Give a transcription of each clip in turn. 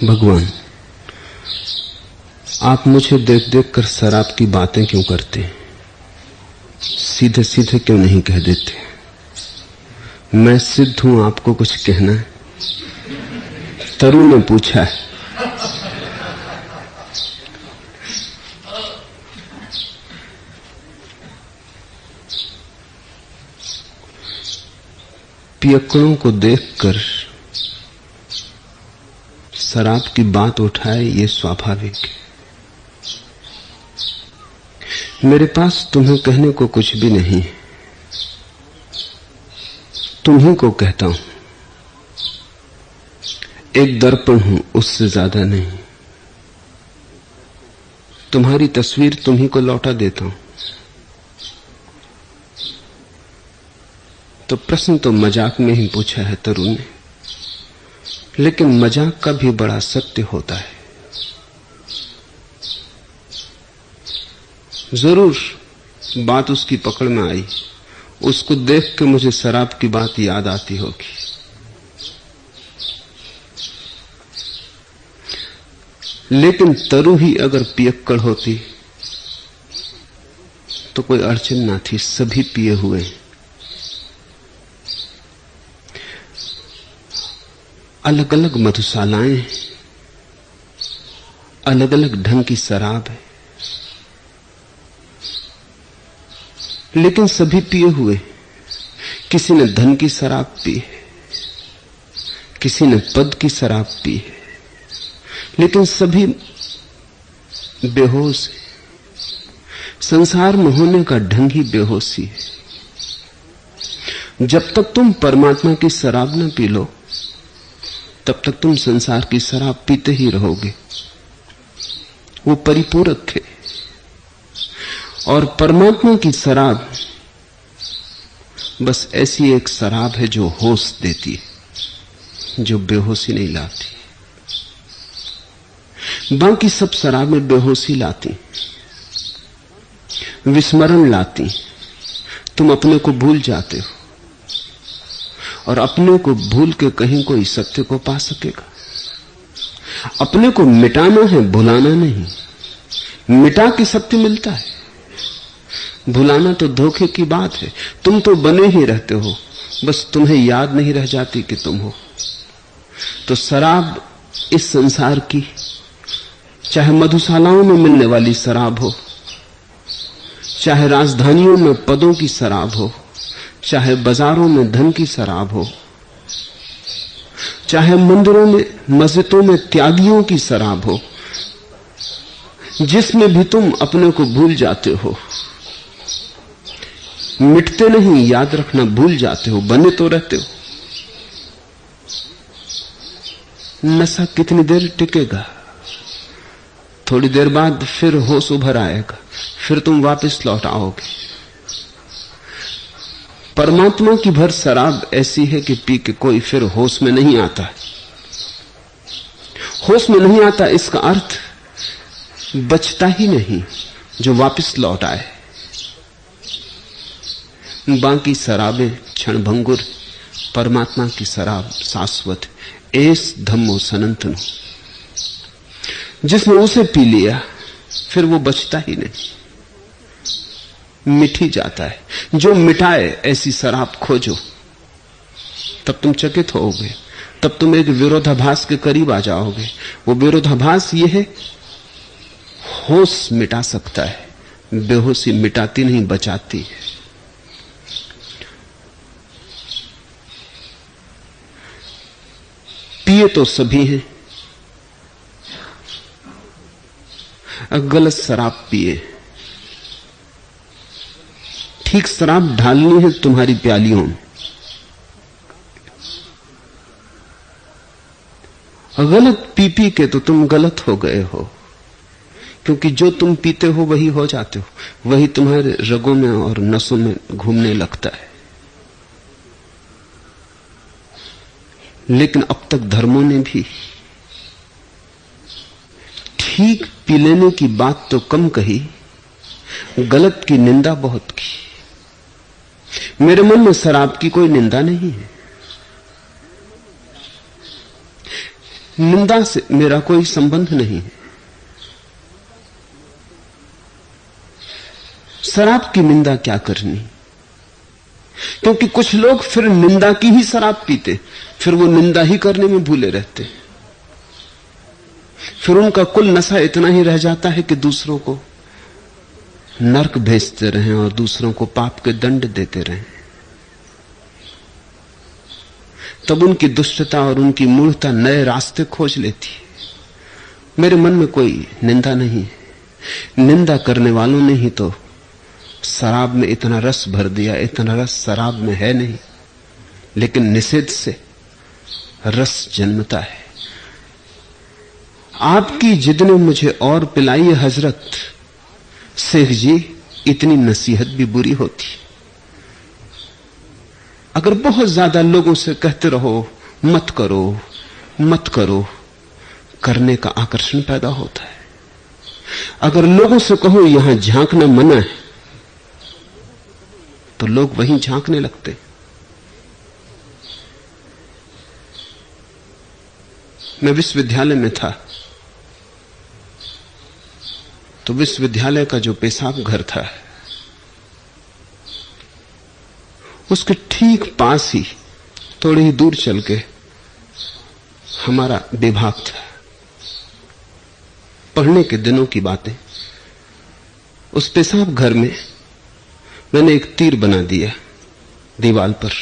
भगवान, आप मुझे देख देख कर शराब की बातें क्यों करते हैं? सीधे सीधे क्यों नहीं कह देते? मैं सिद्ध हूं, आपको कुछ कहना है? तरु ने पूछा है। पियक्कड़ों को देखकर शराब की बात उठाए, ये स्वाभाविक है। मेरे पास तुम्हें कहने को कुछ भी नहीं, तुम्ही को कहता हूं। एक दर्पण हूं, उससे ज्यादा नहीं। तुम्हारी तस्वीर तुम्ही को लौटा देता हूं। तो प्रश्न तो मजाक में ही पूछा है तरु ने, लेकिन मजाक का भी बड़ा सत्य होता है। जरूर बात उसकी पकड़ में आई। उसको देख के मुझे शराब की बात याद आती होगी। लेकिन तरु ही अगर पियक्कड़ होती तो कोई अड़चन ना थी, सभी पिए हुए। अलग अलग मधुशालाएं, अलग अलग ढंग की शराब है, लेकिन सभी पिए हुए। किसी ने धन की शराब पी है, किसी ने पद की शराब पी है, लेकिन सभी बेहोश है। संसार में होने का ढंग ही बेहोशी है। जब तक तुम परमात्मा की शराब न पी लो, तब तक तुम संसार की शराब पीते ही रहोगे। वो परिपूरक है। और परमात्मा की शराब बस ऐसी एक शराब है जो होश देती है, जो बेहोशी नहीं लाती। बाकी सब शराबें बेहोशी लाती, विस्मरण लाती। तुम अपने को भूल जाते हो, और अपने को भूल के कहीं कोई सत्य को पा सकेगा? अपने को मिटाना है, भुलाना नहीं। मिटा के सत्य मिलता है, भुलाना तो धोखे की बात है। तुम तो बने ही रहते हो, बस तुम्हें याद नहीं रह जाती कि तुम हो। तो शराब इस संसार की, चाहे मधुशालाओं में मिलने वाली शराब हो, चाहे राजधानियों में पदों की शराब हो, चाहे बाजारों में धन की शराब हो, चाहे मंदिरों में मस्जिदों में त्यागियों की शराब हो, जिसमें भी तुम अपने को भूल जाते हो। मिटते नहीं, याद रखना, भूल जाते हो, बने तो रहते हो। नशा कितनी देर टिकेगा? थोड़ी देर बाद फिर होश उभर आएगा, फिर तुम वापस लौट आओगे। परमात्मा की भर शराब ऐसी है कि पी के कोई फिर होश में नहीं आता। होश में नहीं आता, इसका अर्थ बचता ही नहीं जो वापस लौट आए। बाकी शराबें क्षणभंगुर, परमात्मा की शराब शाश्वत। एस धम्मो सनातन। जिसने उसे पी लिया फिर वो बचता ही नहीं, मिट ही जाता है। जो मिटाए ऐसी शराब खोजो, तब तुम चकित होगे, तब तुम एक विरोधाभास के करीब आ जाओगे। वो विरोधाभास ये है, होश मिटा सकता है, बेहोशी मिटाती नहीं, बचाती है। पिए तो सभी हैं, गलत शराब पिए। ठीक शराब ढालनी है तुम्हारी प्यालियों में। गलत पी पी के तो तुम गलत हो गए हो, क्योंकि जो तुम पीते हो वही हो जाते हो, वही तुम्हारे रगों में और नसों में घूमने लगता है। लेकिन अब तक धर्मों ने भी ठीक पी लेने की बात तो कम कही, गलत की निंदा बहुत की। मेरे मन में शराब की कोई निंदा नहीं है, निंदा से मेरा कोई संबंध नहीं है। शराब की निंदा क्या करनी, क्योंकि कुछ लोग फिर निंदा की ही शराब पीते, फिर वो निंदा ही करने में भूले रहते, फिर उनका कुल नशा इतना ही रह जाता है कि दूसरों को नरक भेजते रहें और दूसरों को पाप के दंड देते रहें। तब उनकी दुष्टता और उनकी मूढ़ता नए रास्ते खोज लेती है। मेरे मन में कोई निंदा नहीं है। निंदा करने वालों ने ही तो शराब में इतना रस भर दिया। इतना रस शराब में है नहीं, लेकिन निषेध से रस जन्मता है। आपकी जिद ने मुझे और पिलाई है हजरत। शेख जी, इतनी नसीहत भी बुरी होती। अगर बहुत ज्यादा लोगों से कहते रहो मत करो मत करो, करने का आकर्षण पैदा होता है। अगर लोगों से कहो यहां झांकना मना है, तो लोग वहीं झांकने लगते। मैं विश्वविद्यालय में था, तो विश्वविद्यालय का जो पेशाब घर था, उसके ठीक पास ही थोड़ी ही दूर चल के हमारा विभाग था। पढ़ने के दिनों की बातें। उस पेशाब घर में मैंने एक तीर बना दिया दीवार पर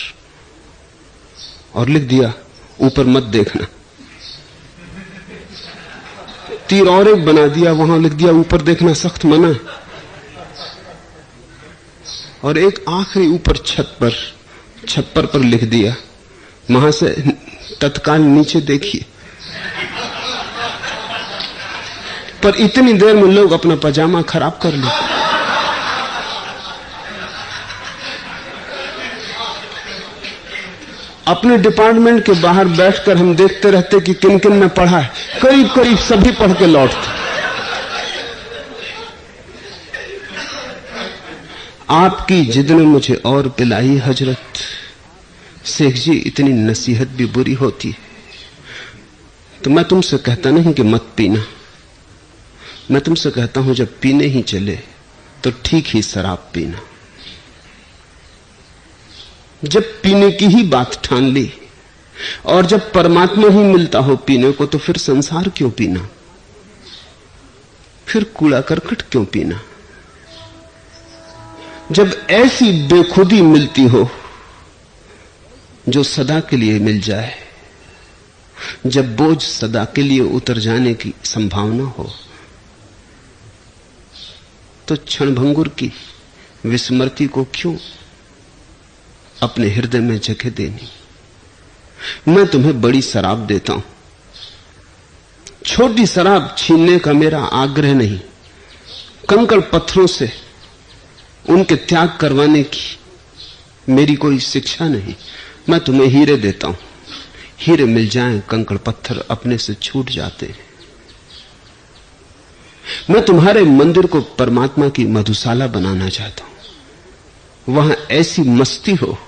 और लिख दिया ऊपर मत देखना। तीर और एक बना दिया, वहां लिख दिया ऊपर देखना सख्त मना। और एक आखिरी ऊपर छप्पर पर लिख दिया, वहां से तत्काल नीचे देखिए। पर इतनी देर में लोग अपना पजामा खराब कर लेते। अपने डिपार्टमेंट के बाहर बैठकर हम देखते रहते कि किन किन ने पढ़ा है। करीब करीब सभी पढ़ के लौटते। आपकी जिद ने मुझे और पिलाई हजरत। शेख जी, इतनी नसीहत भी बुरी होती है। तो मैं तुमसे कहता नहीं कि मत पीना, मैं तुमसे कहता हूं जब पीने ही चले तो ठीक ही शराब पीना। जब पीने की ही बात ठान ली और जब परमात्मा ही मिलता हो पीने को, तो फिर संसार क्यों पीना, फिर कूड़ा करकट क्यों पीना। जब ऐसी बेखुदी मिलती हो जो सदा के लिए मिल जाए, जब बोझ सदा के लिए उतर जाने की संभावना हो, तो क्षणभंगुर की विस्मृति को क्यों अपने हृदय में जगह देनी। मैं तुम्हें बड़ी शराब देता हूं। छोटी शराब छीनने का मेरा आग्रह नहीं, कंकड़ पत्थरों से उनके त्याग करवाने की मेरी कोई शिक्षा नहीं। मैं तुम्हें हीरे देता हूं। हीरे मिल जाएं, कंकड़ पत्थर अपने से छूट जाते हैं। मैं तुम्हारे मंदिर को परमात्मा की मधुशाला बनाना चाहता हूं। वहां ऐसी मस्ती हो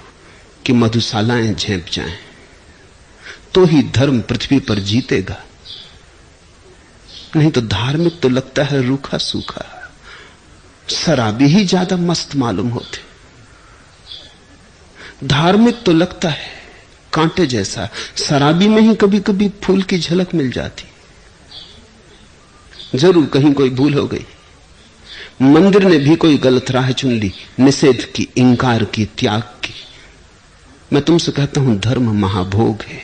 कि मधुशालाएं झेप जाएं, तो ही धर्म पृथ्वी पर जीतेगा। नहीं तो धार्मिक तो लगता है रूखा सूखा। शराबी ही ज्यादा मस्त मालूम होते। धार्मिक तो लगता है कांटे जैसा। शराबी में ही कभी कभी फूल की झलक मिल जाती। जरूर कहीं कोई भूल हो गई। मंदिर ने भी कोई गलत राह चुन ली, निषेध की, इंकार की, त्याग की। मैं तुमसे कहता हूं धर्म महाभोग है।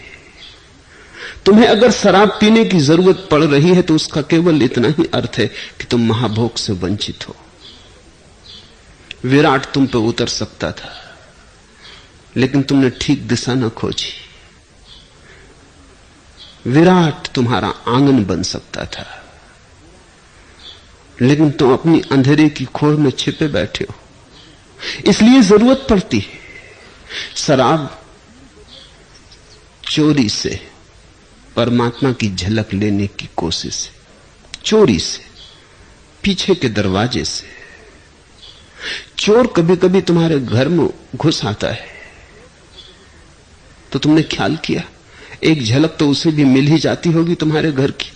तुम्हें अगर शराब पीने की जरूरत पड़ रही है तो उसका केवल इतना ही अर्थ है कि तुम महाभोग से वंचित हो। विराट तुम पे उतर सकता था, लेकिन तुमने ठीक दिशा न खोजी। विराट तुम्हारा आंगन बन सकता था, लेकिन तुम अपनी अंधेरे की खोह में छिपे बैठे हो। इसलिए जरूरत पड़ती है। शराब चोरी से परमात्मा की झलक लेने की कोशिश है, चोरी से, पीछे के दरवाजे से। चोर कभी कभी तुम्हारे घर में घुस आता है तो तुमने ख्याल किया एक झलक तो उसे भी मिल ही जाती होगी तुम्हारे घर की,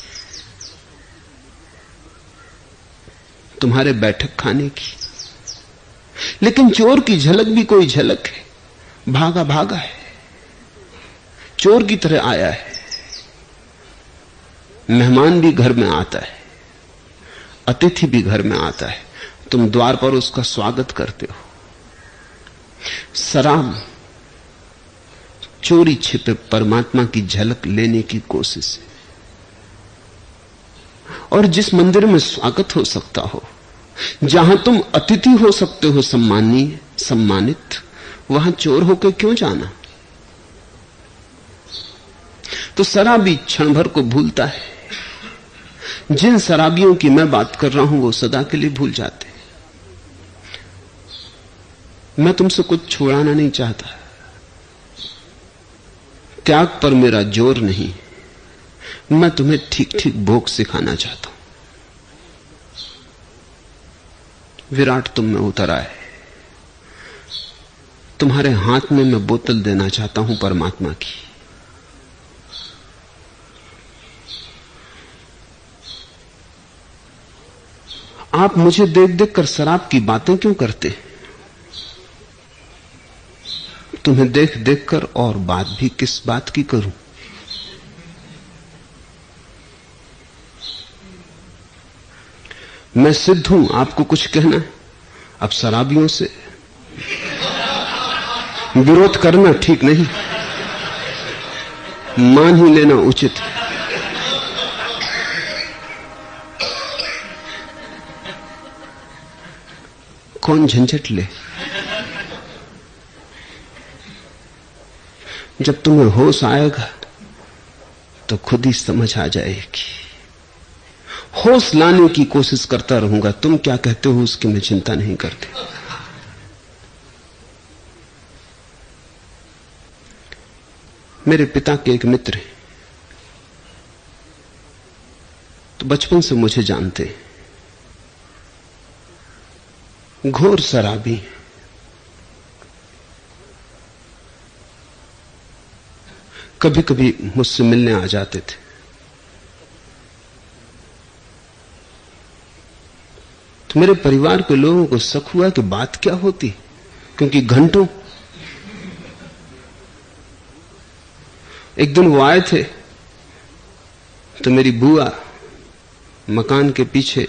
तुम्हारे बैठक खाने की। लेकिन चोर की झलक भी कोई झलक है, भागा भागा है, चोर की तरह आया है। मेहमान भी घर में आता है, अतिथि भी घर में आता है, तुम द्वार पर उसका स्वागत करते हो। शराब चोरी छिपे परमात्मा की झलक लेने की कोशिश है। और जिस मंदिर में स्वागत हो सकता हो, जहां तुम अतिथि हो सकते हो, सम्मानीय सम्मानित, वहां चोर होकर क्यों जाना? तो शराबी क्षण भर को भूलता है। जिन शराबियों की मैं बात कर रहा हूं वो सदा के लिए भूल जाते। मैं तुमसे कुछ छुड़ाना नहीं चाहता, त्याग पर मेरा जोर नहीं, मैं तुम्हें ठीक ठीक भोग सिखाना चाहता हूं। विराट तुम में उतर आए, तुम्हारे हाथ में मैं बोतल देना चाहता हूं परमात्मा की। आप मुझे देख देख कर शराब की बातें क्यों करते? तुम्हें देख देख कर और बात भी किस बात की करूं? मैं सिद्ध हूं, आपको कुछ कहना है? अब शराबियों से विरोध करना ठीक नहीं, मान ही लेना उचित है। कौन झंझट ले? जब तुम्हें होश आएगा तो खुद ही समझ आ जाएगी। होश लाने की कोशिश करता रहूंगा, तुम क्या कहते हो उसकी मैं चिंता नहीं करती। मेरे पिता के एक मित्र हैं, तो बचपन से मुझे जानते हैं। घोर शराबी, कभी कभी मुझसे मिलने आ जाते थे। तो मेरे परिवार के लोगों को शक हुआ कि बात क्या होती, क्योंकि घंटों। एक दिन वो आए थे तो मेरी बुआ मकान के पीछे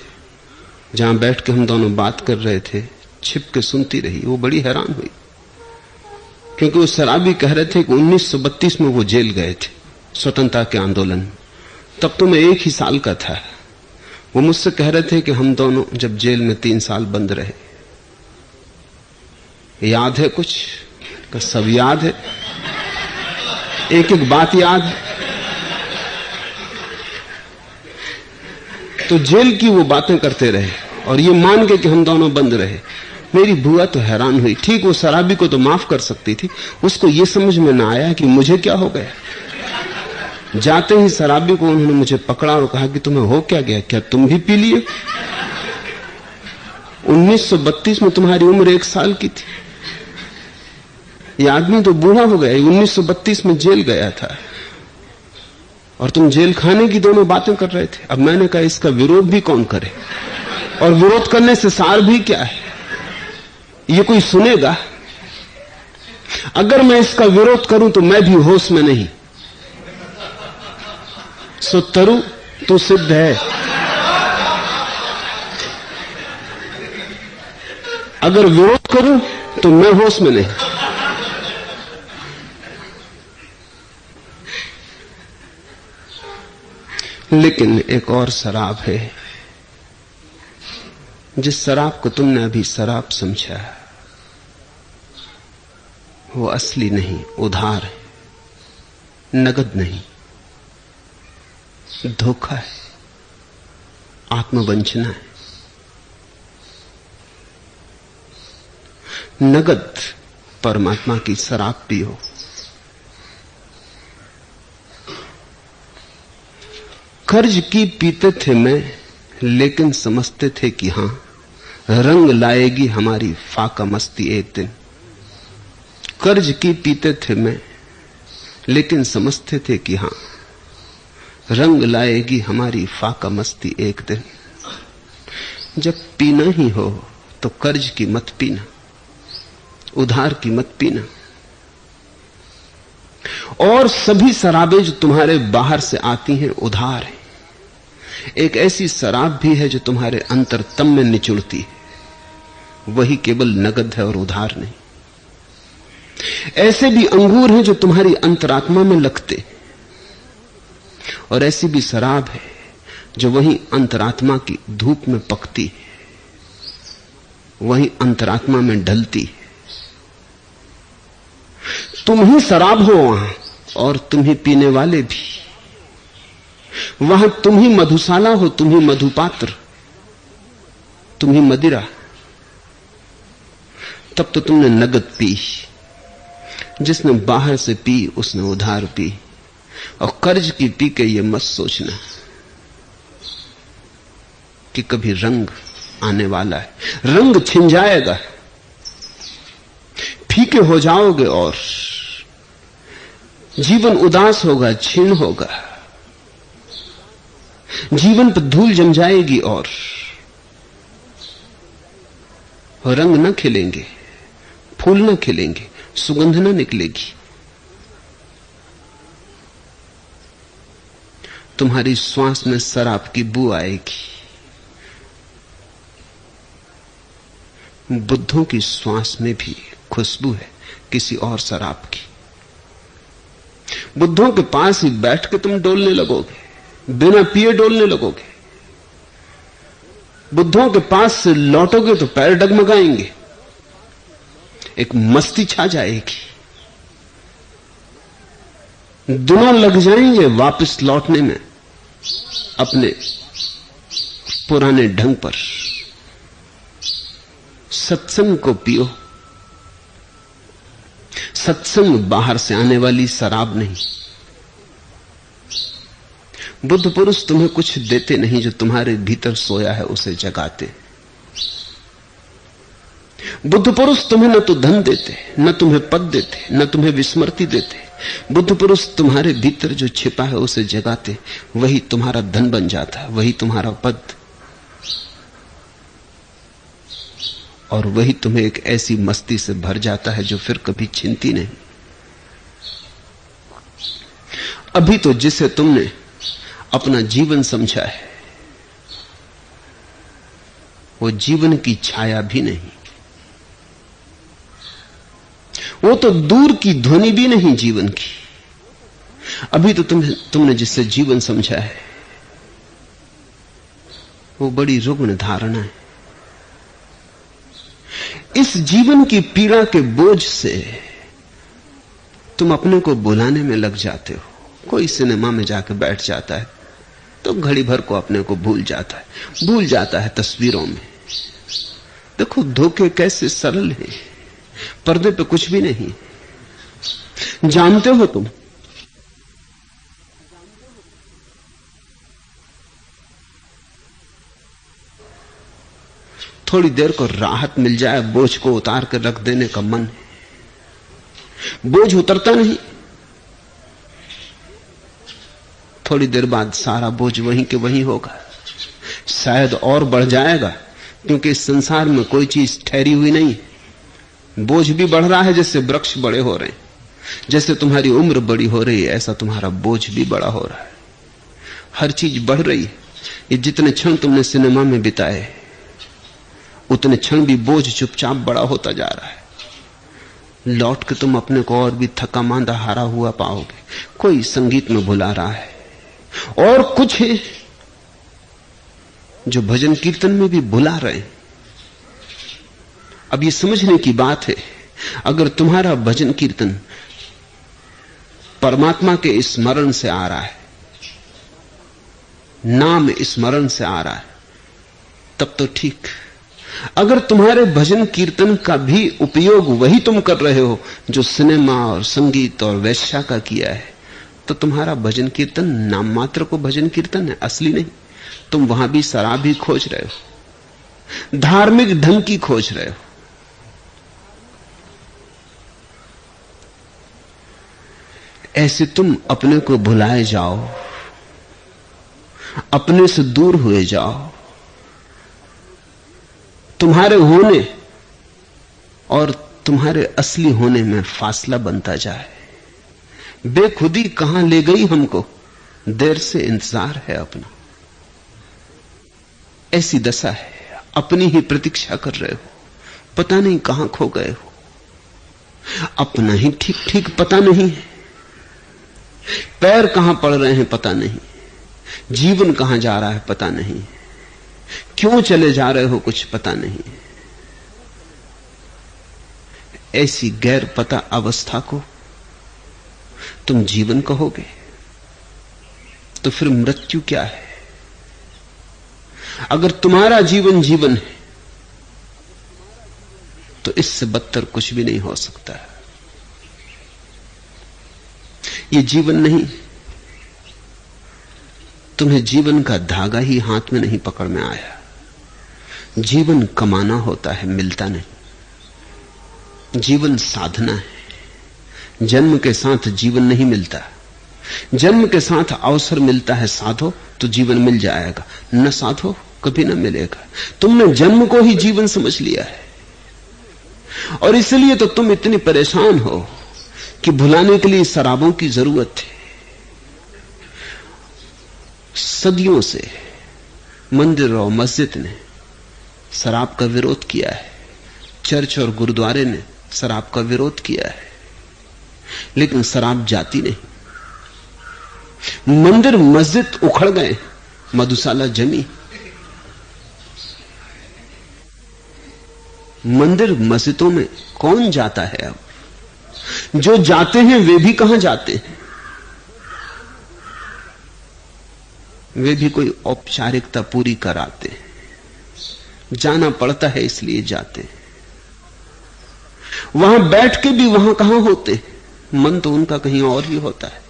जहां बैठ के हम दोनों बात कर रहे थे छिप के सुनती रही। वो बड़ी हैरान हुई, क्योंकि वो शराबी कह रहे थे कि 1932 में वो जेल गए थे स्वतंत्रता के आंदोलन। तब तो मैं 1 ही साल का था। वो मुझसे कह रहे थे कि हम दोनों जब जेल में 3 साल बंद रहे, याद है कुछ? का सब याद है, एक एक बात याद है। तो जेल की वो बातें करते रहे और ये मान के कि हम दोनों बंद रहे। मेरी बुआ तो हैरान हुई। ठीक, वो शराबी को तो माफ कर सकती थी, उसको ये समझ में ना आया कि मुझे क्या हो गया। जाते ही शराबी को उन्होंने मुझे पकड़ा और कहा कि तुम्हें हो क्या गया, क्या तुम भी पी लिए? 1932 में तुम्हारी उम्र 1 साल की थी। ये आदमी तो बूढ़ा हो गया, 1932 में जेल गया था और तुम जेल खाने की दोनों बातें कर रहे थे। अब मैंने कहा इसका विरोध भी कौन करे, और विरोध करने से सार भी क्या है? ये कोई सुनेगा? अगर मैं इसका विरोध करूं तो मैं भी होश में नहीं। सो तरु तो सिद्ध है, अगर विरोध करूं तो मैं होश में नहीं। लेकिन एक और शराब है, जिस शराब को तुमने अभी शराब समझा, वो असली नहीं, उधार है, नगद नहीं, धोखा है, आत्मवंचना है। नगद परमात्मा की शराब पियो। कर्ज की पीते थे मैं, लेकिन समझते थे कि हां रंग लाएगी हमारी फाका मस्ती एक दिन। कर्ज की पीते थे मैं, लेकिन समझते थे कि हां, रंग लाएगी हमारी फाका मस्ती एक दिन। जब पीना ही हो तो कर्ज की मत पीना, उधार की मत पीना। और सभी शराबें जो तुम्हारे बाहर से आती हैं उधार है। एक ऐसी शराब भी है जो तुम्हारे अंतरतम में निचुड़ती है, वही केवल नगद है और उधार नहीं। ऐसे भी अंगूर हैं जो तुम्हारी अंतरात्मा में लगते, और ऐसी भी शराब है जो वही अंतरात्मा की धूप में पकती है, वही अंतरात्मा में ढलती है। तुम ही शराब हो वहां, और तुम ही पीने वाले भी। वहां तुम ही मधुशाला हो, तुम ही मधुपात्र, तुम ही मदिरा। तब तो तुमने नगद पी। जिसने बाहर से पी उसने उधार पी। और कर्ज की पी के ये मत सोचना कि कभी रंग आने वाला है। रंग छिन जाएगा, फीके हो जाओगे और जीवन उदास होगा, क्षीण होगा, जीवन पर धूल जम जाएगी और रंग न खिलेंगे, फूल न खिलेंगे, सुगंध न निकलेगी। तुम्हारी श्वास में शराब की बू आएगी। बुद्धों की श्वास में भी खुशबू है किसी और शराब की। बुद्धों के पास ही बैठ के तुम डोलने लगोगे, बिना पिए डोलने लगोगे। बुद्धों के पास से लौटोगे तो पैर डगमगाएंगे, एक मस्ती छा जाएगी। दिनों लग जाएंगे वापस लौटने में अपने पुराने ढंग पर। सत्संग को पियो। सत्संग बाहर से आने वाली शराब नहीं। बुद्ध पुरुष तुम्हें कुछ देते नहीं, जो तुम्हारे भीतर सोया है उसे जगाते। बुद्ध पुरुष तुम्हें न तो धन देते, न तुम्हें पद देते, न तुम्हें विस्मृति देते। बुद्ध पुरुष तुम्हारे भीतर जो छिपा है उसे जगाते। वही तुम्हारा धन बन जाता है, वही तुम्हारा पद, और वही तुम्हें एक ऐसी मस्ती से भर जाता है जो फिर कभी छिनती नहीं। अभी तो जिसे तुमने अपना जीवन समझा है वो जीवन की छाया भी नहीं, वो तो दूर की ध्वनि भी नहीं जीवन की। अभी तो तुमने जिससे जीवन समझा है वो बड़ी रुग्ण धारणा है। इस जीवन की पीड़ा के बोझ से तुम अपने को बुलाने में लग जाते हो। कोई सिनेमा में जाकर बैठ जाता है तो घड़ी भर को अपने को भूल जाता है तस्वीरों में। देखो धोखे कैसे सरल हैं, पर्दे पे कुछ भी नहीं। जानते हो तुम थोड़ी देर को राहत मिल जाए, बोझ को उतार कर रख देने का मन है। बोझ उतरता नहीं, थोड़ी देर बाद सारा बोझ वहीं के वहीं होगा, शायद और बढ़ जाएगा, क्योंकि इस संसार में कोई चीज ठहरी हुई नहीं। बोझ भी बढ़ रहा है, जैसे वृक्ष बड़े हो रहे हैं, जैसे तुम्हारी उम्र बड़ी हो रही है ऐसा तुम्हारा बोझ भी बड़ा हो रहा है। हर चीज बढ़ रही है। ये जितने क्षण तुमने सिनेमा में बिताए उतने क्षण भी बोझ चुपचाप बड़ा होता जा रहा है। लौट के तुम अपने को और भी थका मांदा हारा हुआ पाओगे। कोई संगीत में भुला रहा है, और कुछ है जो भजन कीर्तन में भी भुला रहे हैं। अब ये समझने की बात है, अगर तुम्हारा भजन कीर्तन परमात्मा के स्मरण से आ रहा है, नाम स्मरण से आ रहा है, तब तो ठीक। अगर तुम्हारे भजन कीर्तन का भी उपयोग वही तुम कर रहे हो जो सिनेमा और संगीत और वैश्या का किया है, तो तुम्हारा भजन कीर्तन नाम मात्र को भजन कीर्तन है, असली नहीं। तुम वहां भी शराब ही खोज रहे हो, धार्मिक ढंग की खोज रहे हो। ऐसे तुम अपने को भुलाए जाओ, अपने से दूर हुए जाओ, तुम्हारे होने और तुम्हारे असली होने में फासला बनता जाए। बेखुदी कहां ले गई हमको, देर से इंतजार है अपना। ऐसी दशा है, अपनी ही प्रतीक्षा कर रहे हो, पता नहीं कहां खो गए हो। अपना ही ठीक ठीक पता नहीं है, पैर कहां पड़ रहे हैं पता नहीं, जीवन कहां जा रहा है पता नहीं, क्यों चले जा रहे हो कुछ पता नहीं। ऐसी गैर पता अवस्था को तुम जीवन कहोगे तो फिर मृत्यु क्या है? अगर तुम्हारा जीवन जीवन है तो इससे बदतर कुछ भी नहीं हो सकता। ये जीवन नहीं, तुम्हें जीवन का धागा ही हाथ में नहीं पकड़ में आया। जीवन कमाना होता है, मिलता नहीं। जीवन साधना है, जन्म के साथ जीवन नहीं मिलता। जन्म के साथ अवसर मिलता है, साधो तो जीवन मिल जाएगा, न साधो कभी न मिलेगा। तुमने जन्म को ही जीवन समझ लिया है और इसलिए तो तुम इतनी परेशान हो कि भुलाने के लिए शराबों की जरूरत है। सदियों से मंदिर और मस्जिद ने शराब का विरोध किया है, चर्च और गुरुद्वारे ने शराब का विरोध किया है, लेकिन शराब जाती नहीं। मंदिर मस्जिद उखड़ गए, मधुशाला जमी। मंदिर मस्जिदों में कौन जाता है अब? जो जाते हैं वे भी कहां जाते हैं? वे भी कोई औपचारिकता पूरी कराते हैं, जाना पड़ता है इसलिए जाते हैं। वहां बैठ के भी वहां कहां होते, मन तो उनका कहीं और ही होता है।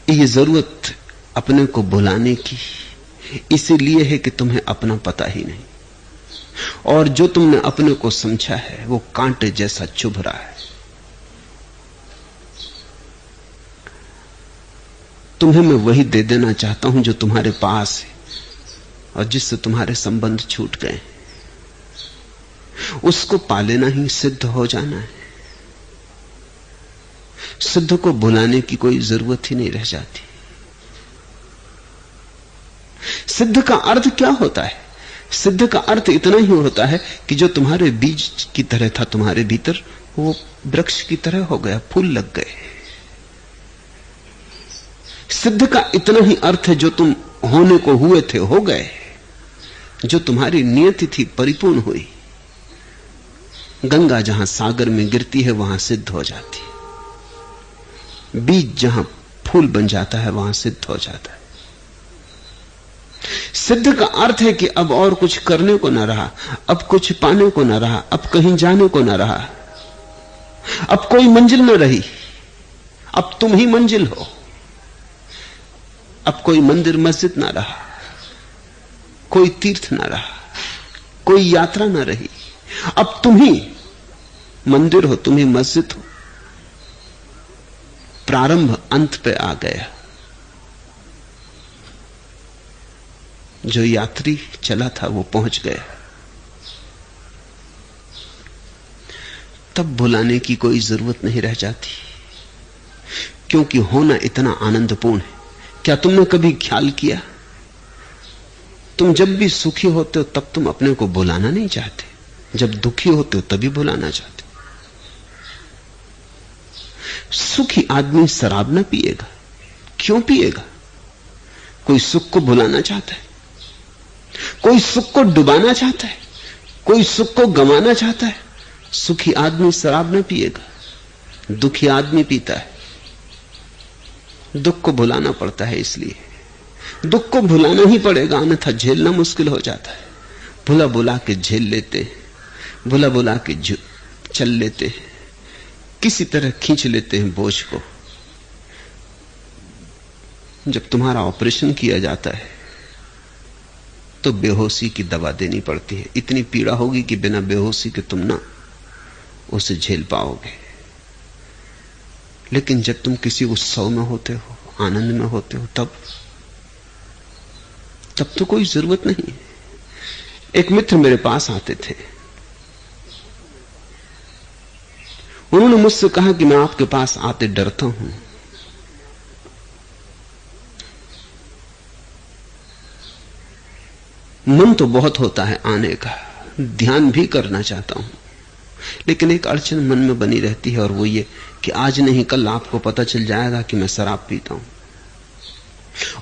ये जरूरत अपने को भुलाने की इसीलिए है कि तुम्हें अपना पता ही नहीं, और जो तुमने अपने को समझा है वो कांटे जैसा चुभ रहा है। तुम्हें मैं वही दे देना चाहता हूं जो तुम्हारे पास है और जिससे तुम्हारे संबंध छूट गए। उसको पा लेना ही सिद्ध हो जाना है। सिद्ध को भुलाने की कोई जरूरत ही नहीं रह जाती। सिद्ध का अर्थ क्या होता है? सिद्ध का अर्थ इतना ही होता है कि जो तुम्हारे बीज की तरह था तुम्हारे भीतर, वो वृक्ष की तरह हो गया, फूल लग गए। सिद्ध का इतना ही अर्थ है जो तुम होने को हुए थे हो गए, जो तुम्हारी नियति थी परिपूर्ण हुई। गंगा जहां सागर में गिरती है वहां सिद्ध हो जाती है, बीज जहां फूल बन जाता है वहां सिद्ध हो जाता है। सिद्ध का अर्थ है कि अब और कुछ करने को ना रहा, अब कुछ पाने को ना रहा, अब कहीं जाने को ना रहा, अब कोई मंजिल ना रही, अब तुम ही मंजिल हो। अब कोई मंदिर मस्जिद ना रहा, कोई तीर्थ ना रहा, कोई यात्रा ना रही, अब तुम ही मंदिर हो, तुम ही मस्जिद हो। प्रारंभ अंत पे आ गया। जो यात्री चला था वो पहुंच गया। तब भुलाने की कोई जरूरत नहीं रह जाती, क्योंकि होना इतना आनंदपूर्ण है। क्या तुमने कभी ख्याल किया, तुम जब भी सुखी होते हो तब तुम अपने को भुलाना नहीं चाहते, जब दुखी होते हो तभी भुलाना चाहते। सुखी आदमी शराब ना पिएगा, क्यों पिएगा? कोई सुख को भुलाना चाहता है, कोई सुख को डुबाना चाहता है, कोई सुख को गंवाना चाहता है। सुखी आदमी शराब ना पिएगा, दुखी आदमी पीता है। दुख को भुलाना पड़ता है, इसलिए दुख को भुलाना ही पड़ेगा, अन्यथा झेलना मुश्किल हो जाता है। भुला भुला के झेल लेते हैं, भुला भुला के चल लेते हैं, किसी तरह खींच लेते हैं बोझ को। जब तुम्हारा ऑपरेशन किया जाता है तो बेहोशी की दवा देनी पड़ती है। इतनी पीड़ा होगी कि बिना बेहोशी के तुम ना उसे झेल पाओगे। लेकिन जब तुम किसी उत्सव में होते हो, आनंद में होते हो, तब तो कोई जरूरत नहीं। एक मित्र मेरे पास आते थे, उन्होंने मुझसे कहा कि मैं आपके पास आते डरता हूं। मन तो बहुत होता है आने का, ध्यान भी करना चाहता हूं, लेकिन एक अड़चन मन में बनी रहती है, और वो ये कि आज नहीं कल आपको पता चल जाएगा कि मैं शराब पीता हूं,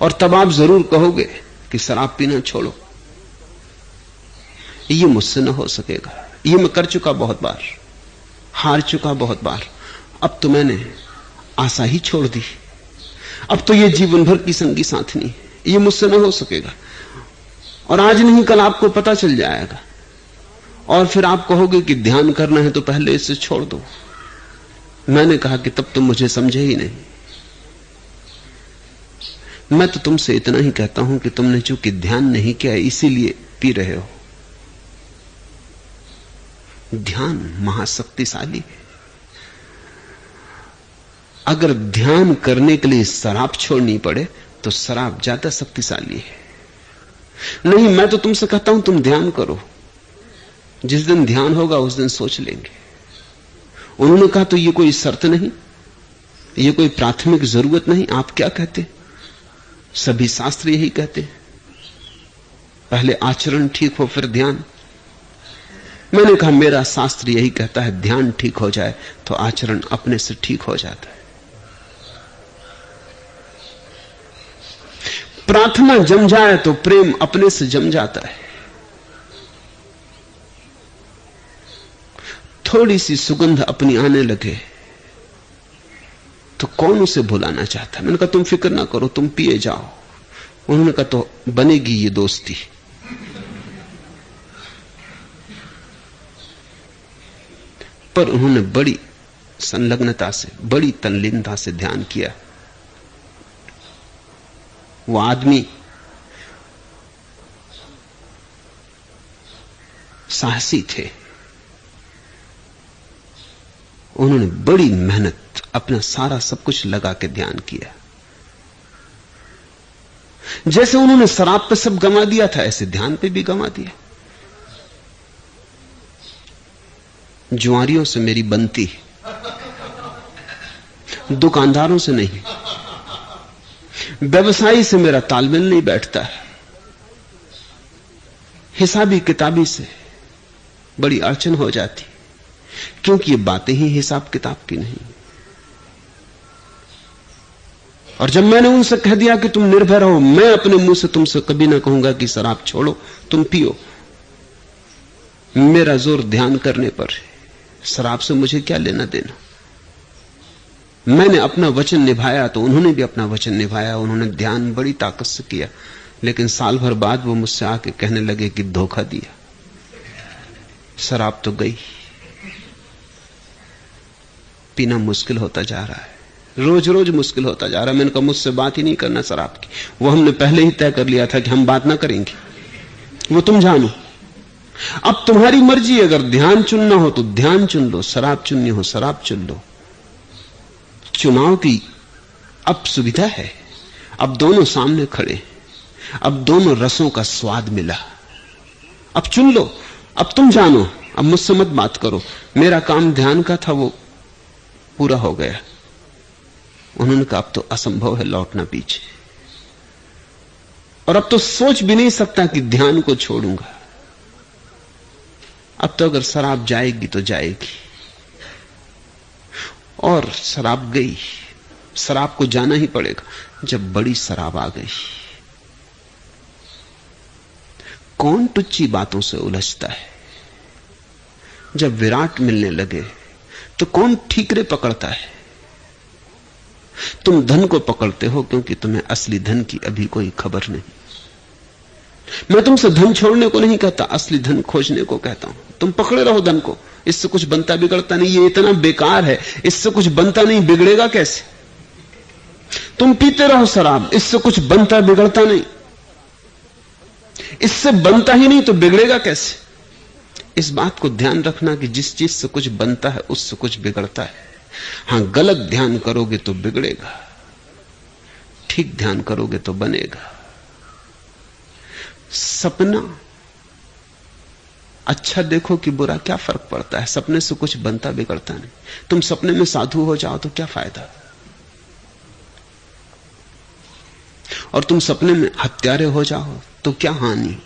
और तब आप जरूर कहोगे कि शराब पीना छोड़ो। ये मुझसे न हो सकेगा, ये मैं कर चुका बहुत बार, हार चुका बहुत बार। अब तो मैंने आशा ही छोड़ दी, अब तो ये जीवन भर की संगी साथनी है, ये मुझसे न हो सकेगा, और आज नहीं कल आपको पता चल जाएगा, और फिर आप कहोगे कि ध्यान करना है तो पहले इसे छोड़ दो। मैंने कहा कि तब तुम मुझे समझे ही नहीं। मैं तो तुमसे इतना ही कहता हूं कि तुमने चूंकि ध्यान नहीं किया इसीलिए पी रहे हो। ध्यान महाशक्तिशाली है। अगर ध्यान करने के लिए शराब छोड़नी पड़े तो शराब ज्यादा शक्तिशाली है। नहीं, मैं तो तुमसे कहता हूं तुम ध्यान करो, जिस दिन ध्यान होगा उस दिन सोच लेंगे। उन्होंने कहा तो ये कोई शर्त नहीं, ये कोई प्राथमिक जरूरत नहीं। आप क्या कहते? सभी शास्त्र यही कहते, पहले आचरण ठीक हो फिर ध्यान। मैंने कहा मेरा शास्त्र यही कहता है, ध्यान ठीक हो जाए तो आचरण अपने से ठीक हो जाता है। प्रार्थना जम जाए तो प्रेम अपने से जम जाता है। थोड़ी सी सुगंध अपनी आने लगे तो कौन उसे भुलाना चाहता है? मैंने कहा तुम फिक्र ना करो, तुम पिए जाओ। उन्होंने कहा तो बनेगी ये दोस्ती। पर उन्होंने बड़ी संलग्नता से, बड़ी तल्लीनता से ध्यान किया। वो आदमी साहसी थे, उन्होंने बड़ी मेहनत, अपना सारा सब कुछ लगा के ध्यान किया। जैसे उन्होंने शराब पे सब गंवा दिया था, ऐसे ध्यान पे भी गंवा दिया। जुआरियों से मेरी बनती, दुकानदारों से नहीं, व्यवसायी से मेरा तालमेल नहीं बैठता है, हिसाबी किताबी से बड़ी अड़चन हो जाती, क्योंकि ये बातें ही हिसाब किताब की नहीं। और जब मैंने उनसे कह दिया कि तुम निर्भय रहो, मैं अपने मुंह से तुमसे कभी ना कहूंगा कि शराब छोड़ो, तुम पियो, मेरा जोर ध्यान करने पर है, शराब से मुझे क्या लेना देना। मैंने अपना वचन निभाया तो उन्होंने भी अपना वचन निभाया। उन्होंने ध्यान बड़ी ताकत से किया, लेकिन साल भर बाद वो मुझसे आके कहने लगे कि धोखा दिया, शराब तो गई, पीना मुश्किल होता जा रहा है, रोज रोज मुश्किल होता जा रहा है। मैंने कहा मुझसे बात ही नहीं करना शराब की, वो हमने पहले ही तय कर लिया था कि हम बात ना करेंगे, वो तुम जानो। अब तुम्हारी मर्जी, अगर ध्यान चुनना हो तो ध्यान चुन लो, शराब चुननी हो शराब चुन लो। चुनाव की अब सुविधा है, अब दोनों सामने खड़े, अब दोनों रसों का स्वाद मिला, अब चुन लो, अब तुम जानो, अब मुझसे मत बात करो। मेरा काम ध्यान का था, वो पूरा हो गया। उन्होंने कहा अब तो असंभव है लौटना पीछे, और अब तो सोच भी नहीं सकता कि ध्यान को छोड़ूंगा। अब तो अगर शराब जाएगी तो जाएगी, और शराब गई, शराब को जाना ही पड़ेगा। जब बड़ी शराब आ गई, कौन टुच्ची बातों से उलझता है? जब विराट मिलने लगे तो कौन ठीकरे पकड़ता है? तुम धन को पकड़ते हो क्योंकि तुम्हें असली धन की अभी कोई खबर नहीं। मैं तुमसे धन छोड़ने को नहीं कहता, असली धन खोजने को कहता हूं। तुम पकड़े रहो धन को, इससे कुछ बनता बिगड़ता नहीं, ये इतना बेकार है, इससे कुछ बनता नहीं, बिगड़ेगा कैसे? तुम पीते रहो शराब, इससे कुछ बनता बिगड़ता नहीं, इससे बनता ही नहीं तो बिगड़ेगा कैसे? इस बात को ध्यान रखना कि जिस चीज से कुछ बनता है उससे कुछ बिगड़ता है। हां, गलत ध्यान करोगे तो बिगड़ेगा, ठीक ध्यान करोगे तो बनेगा। सपना अच्छा देखो कि बुरा, क्या फर्क पड़ता है? सपने से कुछ बनता बिगड़ता नहीं। तुम सपने में साधु हो जाओ तो क्या फायदा, और तुम सपने में हत्यारे हो जाओ तो क्या हानि।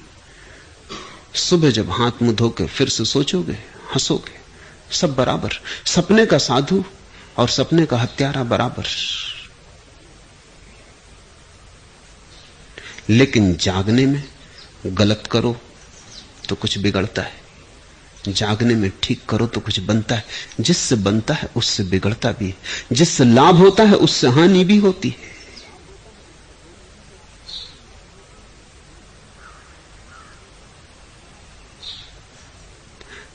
सुबह जब हाथ मुंह धो के फिर से सोचोगे, हंसोगे, सब बराबर। सपने का साधु और सपने का हत्यारा बराबर। लेकिन जागने में गलत करो तो कुछ बिगड़ता है, जागने में ठीक करो तो कुछ बनता है। जिससे बनता है उससे बिगड़ता भी है, जिससे लाभ होता है उससे हानि भी होती है।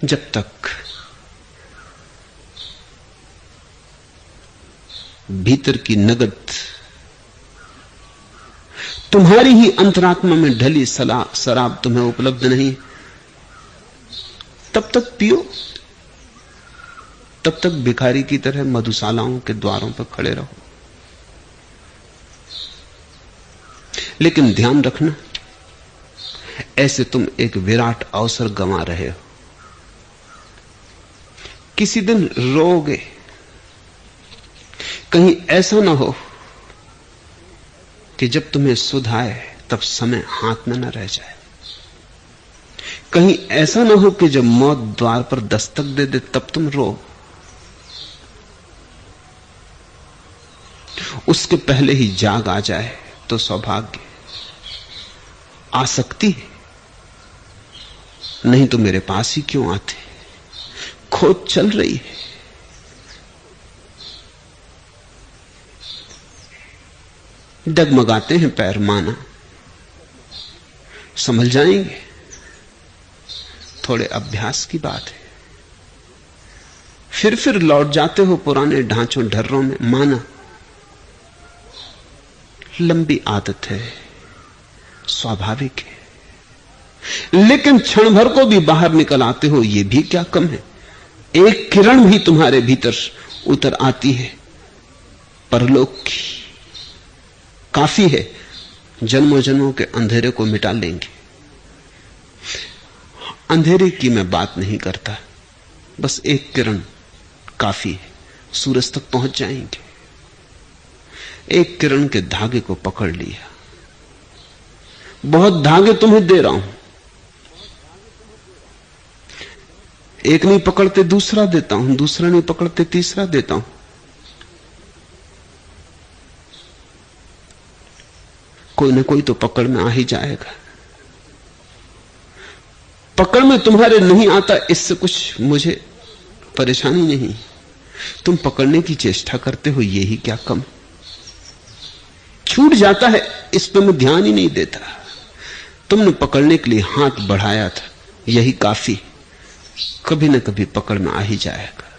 जब तक भीतर की नगद तुम्हारी ही अंतरात्मा में ढली शराब तुम्हें उपलब्ध नहीं, तब तक पियो, तब तक भिखारी की तरह मधुशालाओं के द्वारों पर खड़े रहो। लेकिन ध्यान रखना, ऐसे तुम एक विराट अवसर गंवा रहे हो। किसी दिन रोओगे, कहीं ऐसा ना हो कि जब तुम्हें सुध आए तब समय हाथ में न रह जाए। कहीं ऐसा ना हो कि जब मौत द्वार पर दस्तक दे दे तब तुम रो। उसके पहले ही जाग आ जाए तो सौभाग्य। आ सकती है, नहीं तो मेरे पास ही क्यों आते। खोज चल रही है, डगमगाते हैं पैर, माना संभल जाएंगे। थोड़े अभ्यास की बात है। फिर लौट जाते हो पुराने ढांचों ढर्रों में, माना लंबी आदत है, स्वाभाविक है। लेकिन क्षण भर को भी बाहर निकल आते हो, यह भी क्या कम है। एक किरण भी तुम्हारे भीतर उतर आती है परलोक की, काफी है, जन्मों जन्मों के अंधेरे को मिटा लेंगे। अंधेरे की मैं बात नहीं करता, बस एक किरण काफी है, सूरज तक पहुंच जाएंगे। एक किरण के धागे को पकड़ लिया, बहुत धागे तुम्हें दे रहा हूं, एक नहीं पकड़ते दूसरा देता हूं, दूसरा नहीं पकड़ते तीसरा देता हूं। कोई ना कोई तो पकड़ में आ ही जाएगा। पकड़ में तुम्हारे नहीं आता, इससे कुछ मुझे परेशानी नहीं। तुम पकड़ने की चेष्टा करते हो, यही क्या कम। छूट जाता है, इस पर मैं ध्यान ही नहीं देता। तुमने पकड़ने के लिए हाथ बढ़ाया था, यही काफी। कभी न कभी पकड़ में आ ही जाएगा।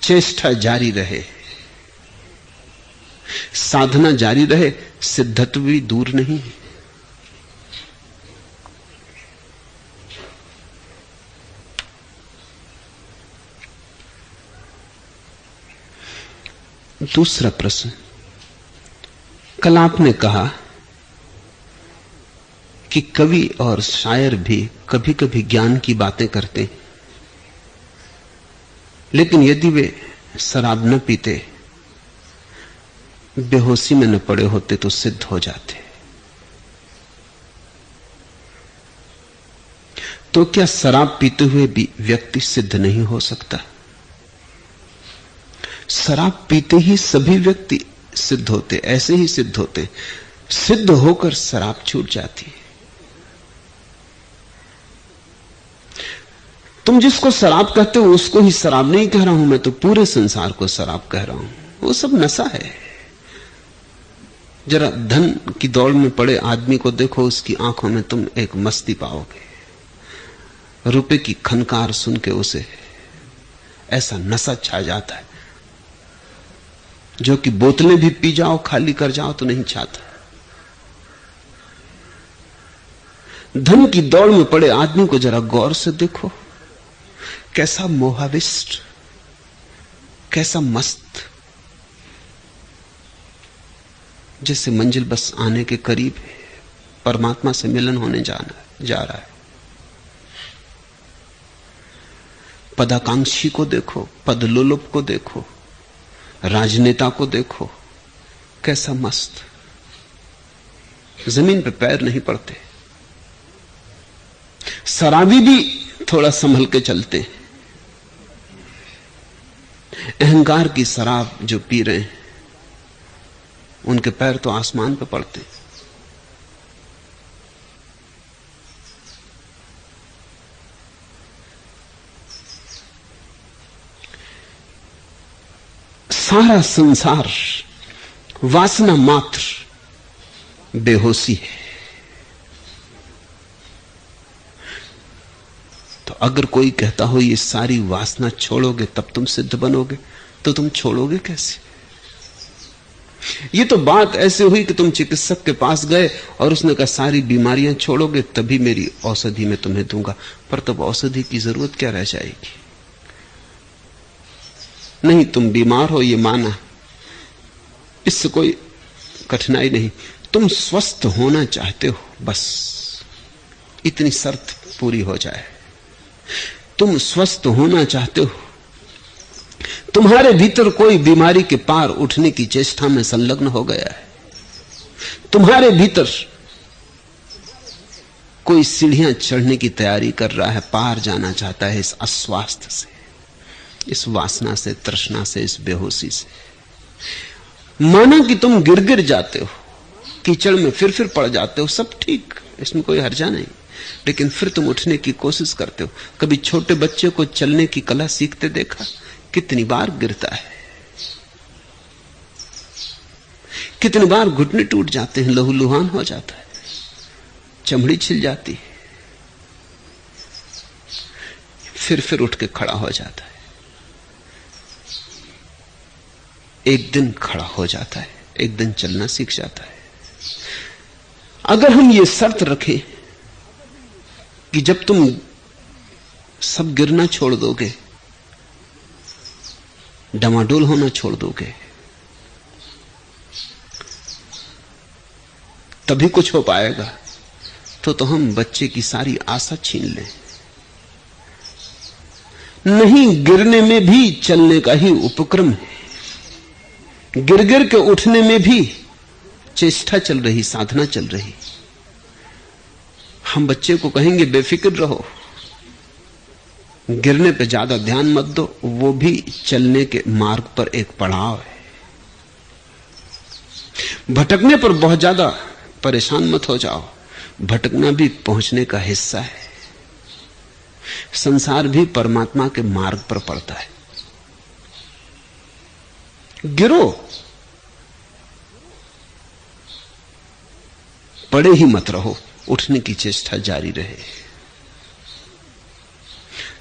चेष्टा जारी रहे, साधना जारी रहे, सिद्धत्व भी दूर नहीं है। दूसरा प्रश्न, कल आपने कहा कि कवि और शायर भी कभी कभी ज्ञान की बातें करते, लेकिन यदि वे शराब न पीते, बेहोशी में न पड़े होते तो सिद्ध हो जाते। तो क्या शराब पीते हुए भी व्यक्ति सिद्ध नहीं हो सकता? शराब पीते ही सभी व्यक्ति सिद्ध होते, ऐसे ही सिद्ध होते। सिद्ध होकर शराब छूट जाती है। तुम जिसको शराब कहते हो उसको ही शराब नहीं कह रहा हूं मैं, तो पूरे संसार को शराब कह रहा हूं। वो सब नशा है। जरा धन की दौड़ में पड़े आदमी को देखो, उसकी आंखों में तुम एक मस्ती पाओगे। रुपए की खनकार सुन के उसे ऐसा नशा छा जाता है जो कि बोतलें भी पी जाओ, खाली कर जाओ तो नहीं छाता। धन की दौड़ में पड़े आदमी को जरा गौर से देखो, कैसा मोहाविष्ट, कैसा मस्त, जैसे मंजिल बस आने के करीब है, परमात्मा से मिलन होने जा रहा है। पदाकांक्षी को देखो, पदलोलुप को देखो, राजनेता को देखो, कैसा मस्त, जमीन पे पैर नहीं पड़ते। शराबी भी थोड़ा संभल के चलते हैं, अहंकार की शराब जो पी रहे हैं उनके पैर तो आसमान पे पड़ते। सारा संसार वासना मात्र बेहोशी है। तो अगर कोई कहता हो ये सारी वासना छोड़ोगे तब तुम सिद्ध बनोगे, तो तुम छोड़ोगे कैसे? ये तो बात ऐसे हुई कि तुम चिकित्सक के पास गए और उसने कहा सारी बीमारियां छोड़ोगे तभी मेरी औषधि मैं तुम्हें दूंगा, पर तब औषधि की जरूरत क्या रह जाएगी? नहीं, तुम बीमार हो ये माना, इससे कोई कठिनाई नहीं, तुम स्वस्थ होना चाहते हो, बस इतनी शर्त पूरी हो जाए। तुम स्वस्थ होना चाहते हो, तुम्हारे भीतर कोई बीमारी के पार उठने की चेष्टा में संलग्न हो गया है, तुम्हारे भीतर कोई सीढ़ियां चढ़ने की तैयारी कर रहा है, पार जाना चाहता है इस अस्वास्थ्य से, इस वासना से, तृष्णा से, इस बेहोशी से। माना कि तुम गिर गिर जाते हो, कीचड़ में फिर पड़ जाते हो, सब ठीक, इसमें कोई हर्जा नहीं, लेकिन फिर तुम उठने की कोशिश करते हो। कभी छोटे बच्चे को चलने की कला सीखते देखा? कितनी बार गिरता है, कितनी बार घुटने टूट जाते हैं, लहूलुहान हो जाता है, चमड़ी छिल जाती है, फिर उठ के खड़ा हो जाता है, एक दिन खड़ा हो जाता है, एक दिन चलना सीख जाता है। अगर हम ये शर्त रखें कि जब तुम सब गिरना छोड़ दोगे, डमाडोल होना छोड़ दोगे, तभी कुछ हो पाएगा, तो हम बच्चे की सारी आशा छीन लें। नहीं, गिरने में भी चलने का ही उपक्रम है, गिर गिर के उठने में भी चेष्टा चल रही, साधना चल रही। हम बच्चे को कहेंगे बेफिक्र रहो, गिरने पे ज्यादा ध्यान मत दो, वो भी चलने के मार्ग पर एक पड़ाव है। भटकने पर बहुत ज्यादा परेशान मत हो जाओ, भटकना भी पहुंचने का हिस्सा है। संसार भी परमात्मा के मार्ग पर पड़ता है। गिरो, पड़े ही मत रहो, उठने की चेष्टा जारी रहे,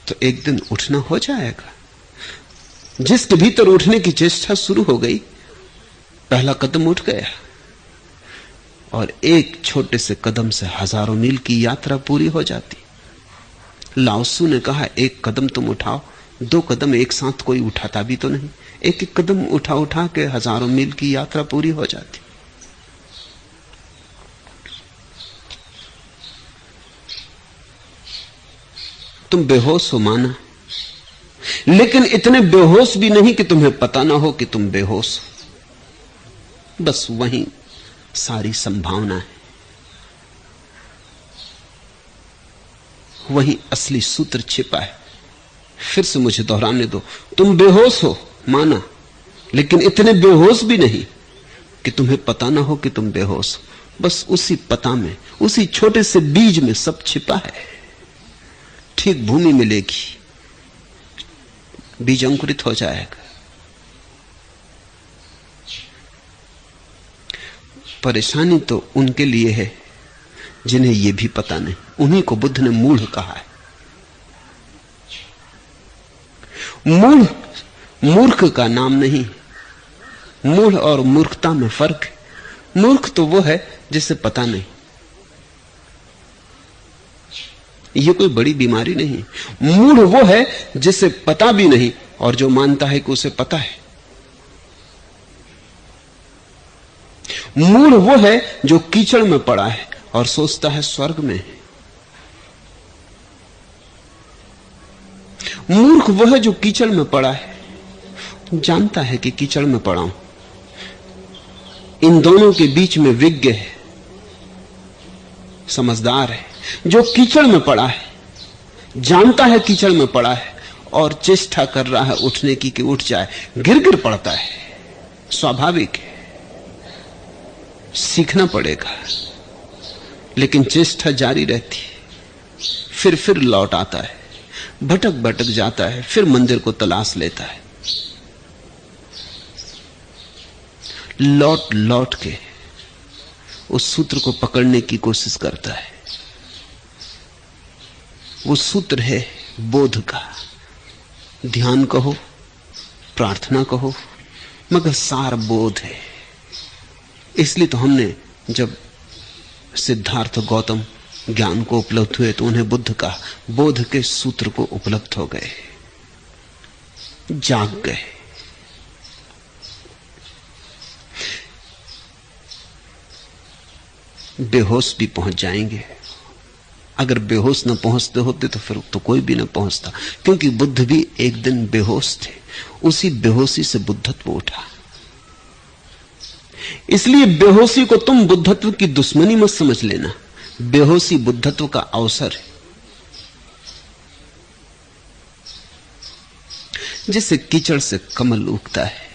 तो एक दिन उठना हो जाएगा। जिसके भीतर उठने की चेष्टा शुरू हो गई, पहला कदम उठ गया, और एक छोटे से कदम से हजारों मील की यात्रा पूरी हो जाती। लाओसू ने कहा, एक कदम तुम उठाओ, दो कदम एक साथ कोई उठाता भी तो नहीं, एक एक कदम उठा उठा के हजारों मील की यात्रा पूरी हो जाती। तुम बेहोश हो माना, लेकिन इतने बेहोश भी नहीं कि तुम्हें पता ना हो कि तुम बेहोश हो। बस वहीं सारी संभावना है, वहीं असली सूत्र छिपा है। फिर से मुझे दोहराने दो, तुम बेहोश हो माना, लेकिन इतने बेहोश भी नहीं कि तुम्हें पता ना हो कि तुम बेहोश हो। बस उसी पता में, उसी छोटे से बीज में सब छिपा है। ठीक भूमि मिलेगी, बीज अंकुरित हो जाएगा। परेशानी तो उनके लिए है जिन्हें यह भी पता नहीं, उन्हीं को बुद्ध ने मूढ़ कहा है। मूढ़ मूर्ख का नाम नहीं, मूढ़ और मूर्खता में फर्क है। मूर्ख तो वो है जिसे पता नहीं, यह कोई बड़ी बीमारी नहीं। मूढ़ वो है जिसे पता भी नहीं और जो मानता है कि उसे पता है। मूढ़ वो है जो कीचड़ में पड़ा है और सोचता है स्वर्ग में है। मूर्ख वो है जो कीचड़ में पड़ा है, जानता है कि कीचड़ में पड़ा हूं। इन दोनों के बीच में विज्ञ है, समझदार है। जो कीचड़ में पड़ा है, जानता है कीचड़ में पड़ा है और चेष्टा कर रहा है उठने की कि उठ जाए, गिर गिर पड़ता है, स्वाभाविक है, सीखना पड़ेगा। लेकिन चेष्टा जारी रहती है, फिर लौट आता है, भटक भटक जाता है, फिर मंदिर को तलाश लेता है, लौट लौट के उस सूत्र को पकड़ने की कोशिश करता है। वो सूत्र है बोध का। ध्यान कहो, प्रार्थना कहो, मगर सार बोध है। इसलिए तो हमने जब सिद्धार्थ गौतम ज्ञान को उपलब्ध हुए तो उन्हें बुद्ध का बोध के सूत्र को उपलब्ध हो गए, जाग गए। बेहोश भी पहुंच जाएंगे। अगर बेहोश न पहुंचते होते तो फिर तो कोई भी न पहुंचता, क्योंकि बुद्ध भी एक दिन बेहोश थे। उसी बेहोशी से बुद्धत्व उठा। इसलिए बेहोशी को तुम बुद्धत्व की दुश्मनी मत समझ लेना। बेहोशी बुद्धत्व का अवसर है। जैसे कीचड़ से कमल उगता है,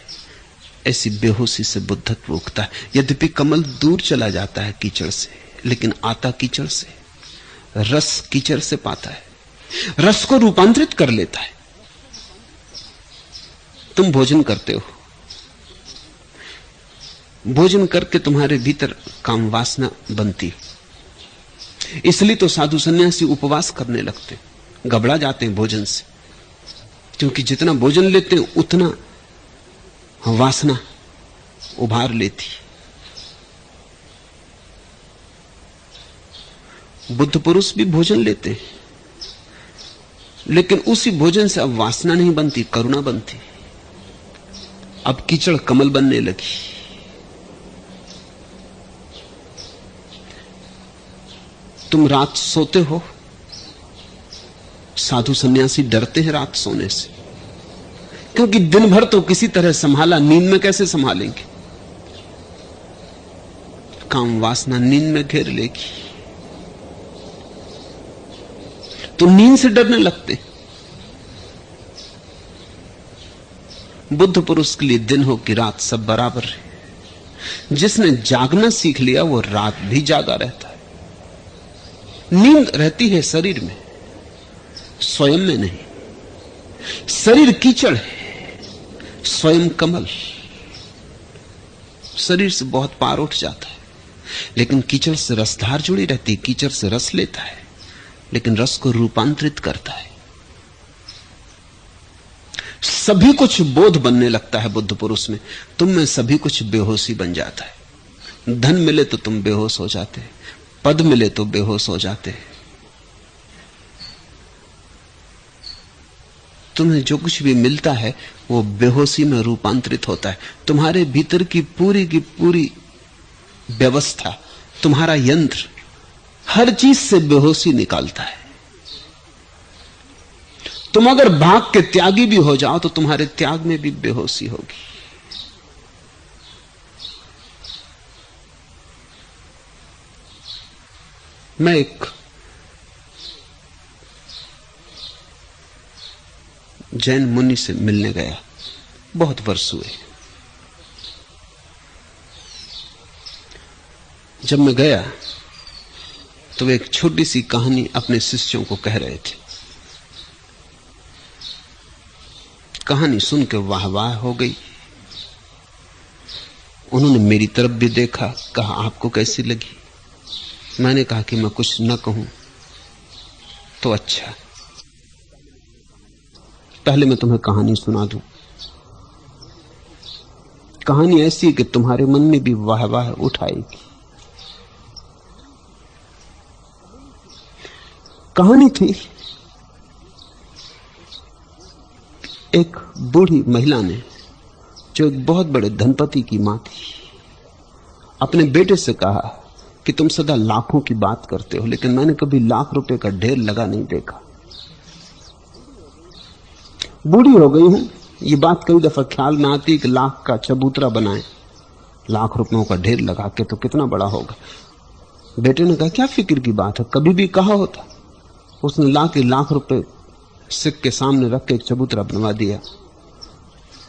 ऐसी बेहोशी से बुद्धत्व उगता है। यद्यपि कमल दूर चला जाता है कीचड़ से, लेकिन आता कीचड़ से, रस कीचड़ से पाता है, रस को रूपांतरित कर लेता है। तुम भोजन करते हो, भोजन करके तुम्हारे भीतर काम वासना बनती। इसलिए तो साधु सन्यासी उपवास करने लगते, घबरा जाते हैं भोजन से, क्योंकि जितना भोजन लेते हैं उतना वासना उभार लेती। बुद्ध पुरुष भी भोजन लेते हैं, लेकिन उसी भोजन से अब वासना नहीं बनती, करुणा बनती। अब कीचड़ कमल बनने लगी। तुम रात सोते हो, साधु सन्यासी डरते हैं रात सोने से, क्योंकि दिन भर तो किसी तरह संभाला, नींद में कैसे संभालेंगे? काम वासना नींद में घेर लेगी, तो नींद से डरने लगते। बुद्ध पुरुष के लिए दिन हो कि रात सब बराबर है। जिसने जागना सीख लिया वो रात भी जागा रहता है। नींद रहती है शरीर में, स्वयं में नहीं। शरीर कीचड़ है, स्वयं कमल। शरीर से बहुत पार उठ जाता है, लेकिन कीचड़ से रसधार जुड़ी रहती है। कीचड़ से रस लेता है, लेकिन रस को रूपांतरित करता है। सभी कुछ बोध बनने लगता है बुद्ध पुरुष में। तुम में सभी कुछ बेहोशी बन जाता है। धन मिले तो तुम बेहोश हो जाते, पद मिले तो बेहोश हो जाते। तुम्हें जो कुछ भी मिलता है वो बेहोशी में रूपांतरित होता है। तुम्हारे भीतर की पूरी व्यवस्था, तुम्हारा यंत्र हर चीज से बेहोशी निकालता है। तुम अगर भाग के त्यागी भी हो जाओ तो तुम्हारे त्याग में भी बेहोशी होगी। मैं एक जैन मुनि से मिलने गया, बहुत वर्ष हुए। जब मैं गया तो वे एक छोटी सी कहानी अपने शिष्यों को कह रहे थे। कहानी सुन के वाह वाह हो गई। उन्होंने मेरी तरफ भी देखा, कहा आपको कैसी लगी? मैंने कहा कि मैं कुछ न कहूं तो अच्छा, पहले मैं तुम्हें कहानी सुना दूं। कहानी ऐसी है कि तुम्हारे मन में भी वाह वाह उठाएगी। कहानी थी, एक बूढ़ी महिला ने, जो एक बहुत बड़े धनपति की मां थी, अपने बेटे से कहा कि तुम सदा लाखों की बात करते हो, लेकिन मैंने कभी लाख रुपए का ढेर लगा नहीं देखा। बूढ़ी हो गई हूं, ये बात कई दफा ख्याल में आती कि लाख का चबूतरा बनाए, लाख रुपयों का ढेर लगा के तो कितना बड़ा होगा। बेटे ने कहा क्या फिक्र की बात है, कभी भी कहा होता। उसने लाख रुपए सिक्के के सामने रख के एक चबूतरा बनवा दिया।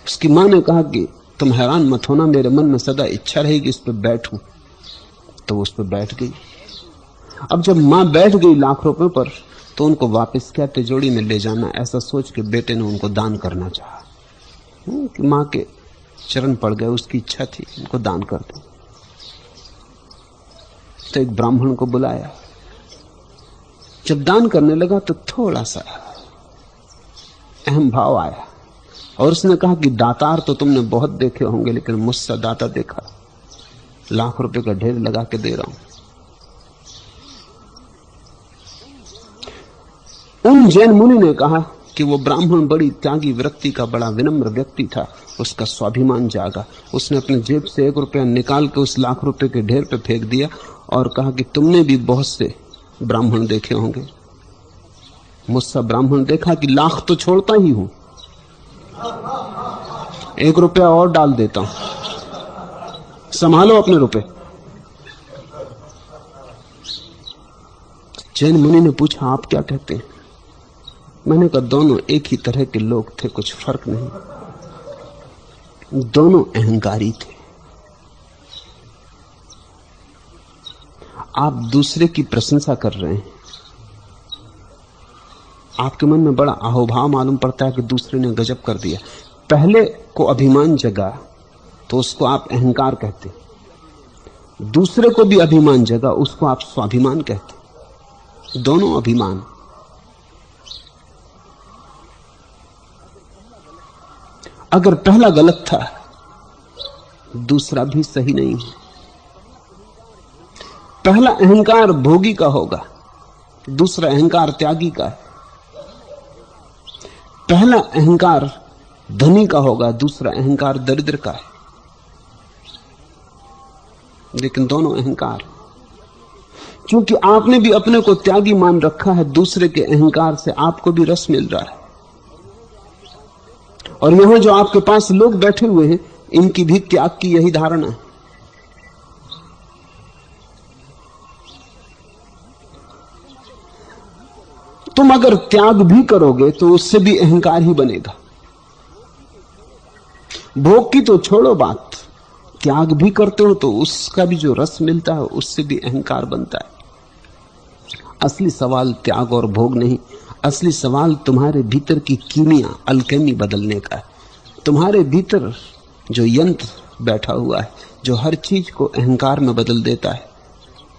उसकी मां ने कहा कि तुम हैरान मत होना, मेरे मन में सदा इच्छा रही कि इस पर बैठूं। तो उस पर बैठ गई। अब जब मां बैठ गई लाख रुपए पर, तो उनको वापस क्या तिजोरी में ले जाना, ऐसा सोच के बेटे ने उनको दान करना चाहा कि मां के चरण पड़ गए, उसकी इच्छा थी उनको दान कर दो। तो एक ब्राह्मण को बुलाया। जब दान करने लगा तो थोड़ा सा अहम भाव आया और उसने कहा कि दातार तो तुमने बहुत देखे होंगे, लेकिन मुझसे दाता देखा, लाख रुपए का ढेर लगा के दे रहा हूं। उन जैन मुनि ने कहा कि वो ब्राह्मण बड़ी त्यागी वृत्ति का बड़ा विनम्र व्यक्ति था, उसका स्वाभिमान जागा। उसने अपने जेब से 1 रुपया निकाल के उस लाख रुपए के ढेर पे फेंक दिया और कहा कि तुमने भी बहुत से ब्राह्मण देखे होंगे, मुझसे ब्राह्मण देखा कि लाख तो छोड़ता ही हूं, 1 रुपया और डाल देता हूं, संभालो अपने रुपए। जैन मुनि ने पूछा आप क्या कहते हैं? मैंने कहा दोनों एक ही तरह के लोग थे, कुछ फर्क नहीं, दोनों अहंकारी थे। आप दूसरे की प्रशंसा कर रहे हैं, आपके मन में बड़ा अहोभाव मालूम पड़ता है कि दूसरे ने गजब कर दिया। पहले को अभिमान जगा तो उसको आप अहंकार कहते, दूसरे को भी अभिमान जगा उसको आप स्वाभिमान कहते। दोनों अभिमान। अगर पहला गलत था, दूसरा भी सही नहीं है। पहला अहंकार भोगी का होगा, दूसरा अहंकार त्यागी का है। पहला अहंकार धनी का होगा, दूसरा अहंकार दरिद्र का है। लेकिन दोनों अहंकार, क्योंकि आपने भी अपने को त्यागी मान रखा है, दूसरे के अहंकार से आपको भी रस मिल रहा है। और यहां जो आपके पास लोग बैठे हुए हैं, इनकी भी त्याग की यही धारणा है। तुम अगर त्याग भी करोगे तो उससे भी अहंकार ही बनेगा। भोग की तो छोड़ो बात, त्याग भी करते हो तो उसका भी जो रस मिलता है उससे भी अहंकार बनता है। असली सवाल त्याग और भोग नहीं, असली सवाल तुम्हारे भीतर की कीमिया, अल्केमी बदलने का है। तुम्हारे भीतर जो यंत्र बैठा हुआ है, जो हर चीज को अहंकार में बदल देता है,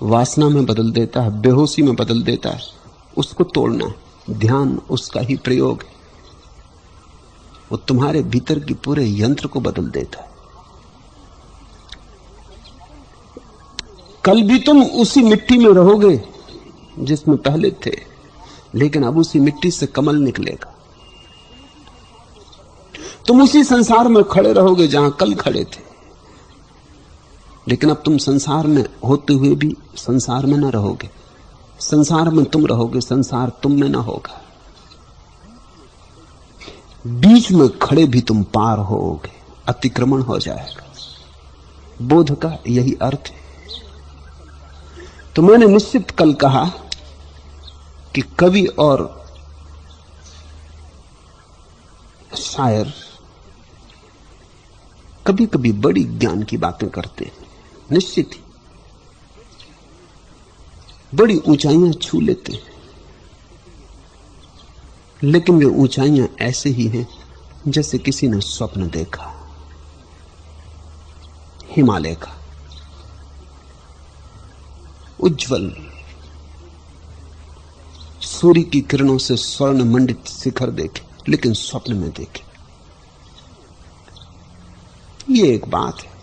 वासना में बदल देता है, बेहोशी में बदल देता है, उसको तोड़ना है। ध्यान उसका ही प्रयोग है, वो तुम्हारे भीतर की पूरे यंत्र को बदल देता है। कल भी तुम उसी मिट्टी में रहोगे जिसमें पहले थे, लेकिन अब उसी मिट्टी से कमल निकलेगा। तुम उसी संसार में खड़े रहोगे जहां कल खड़े थे, लेकिन अब तुम संसार में होते हुए भी संसार में न रहोगे। संसार में तुम रहोगे, संसार तुम में ना होगा। बीच में खड़े भी तुम पार होगे, अतिक्रमण हो जाएगा। बोध का यही अर्थ है। तो मैंने निश्चित कल कहा कि कवि और शायर कभी कभी बड़ी ज्ञान की बातें करते हैं, निश्चित ही बड़ी ऊंचाइयां छू लेते हैं, लेकिन वे ऊंचाइयां ऐसे ही हैं जैसे किसी ने स्वप्न देखा। हिमालय का उज्जवल सूर्य की किरणों से स्वर्ण मंडित शिखर देखे, लेकिन स्वप्न में देखे, ये एक बात है।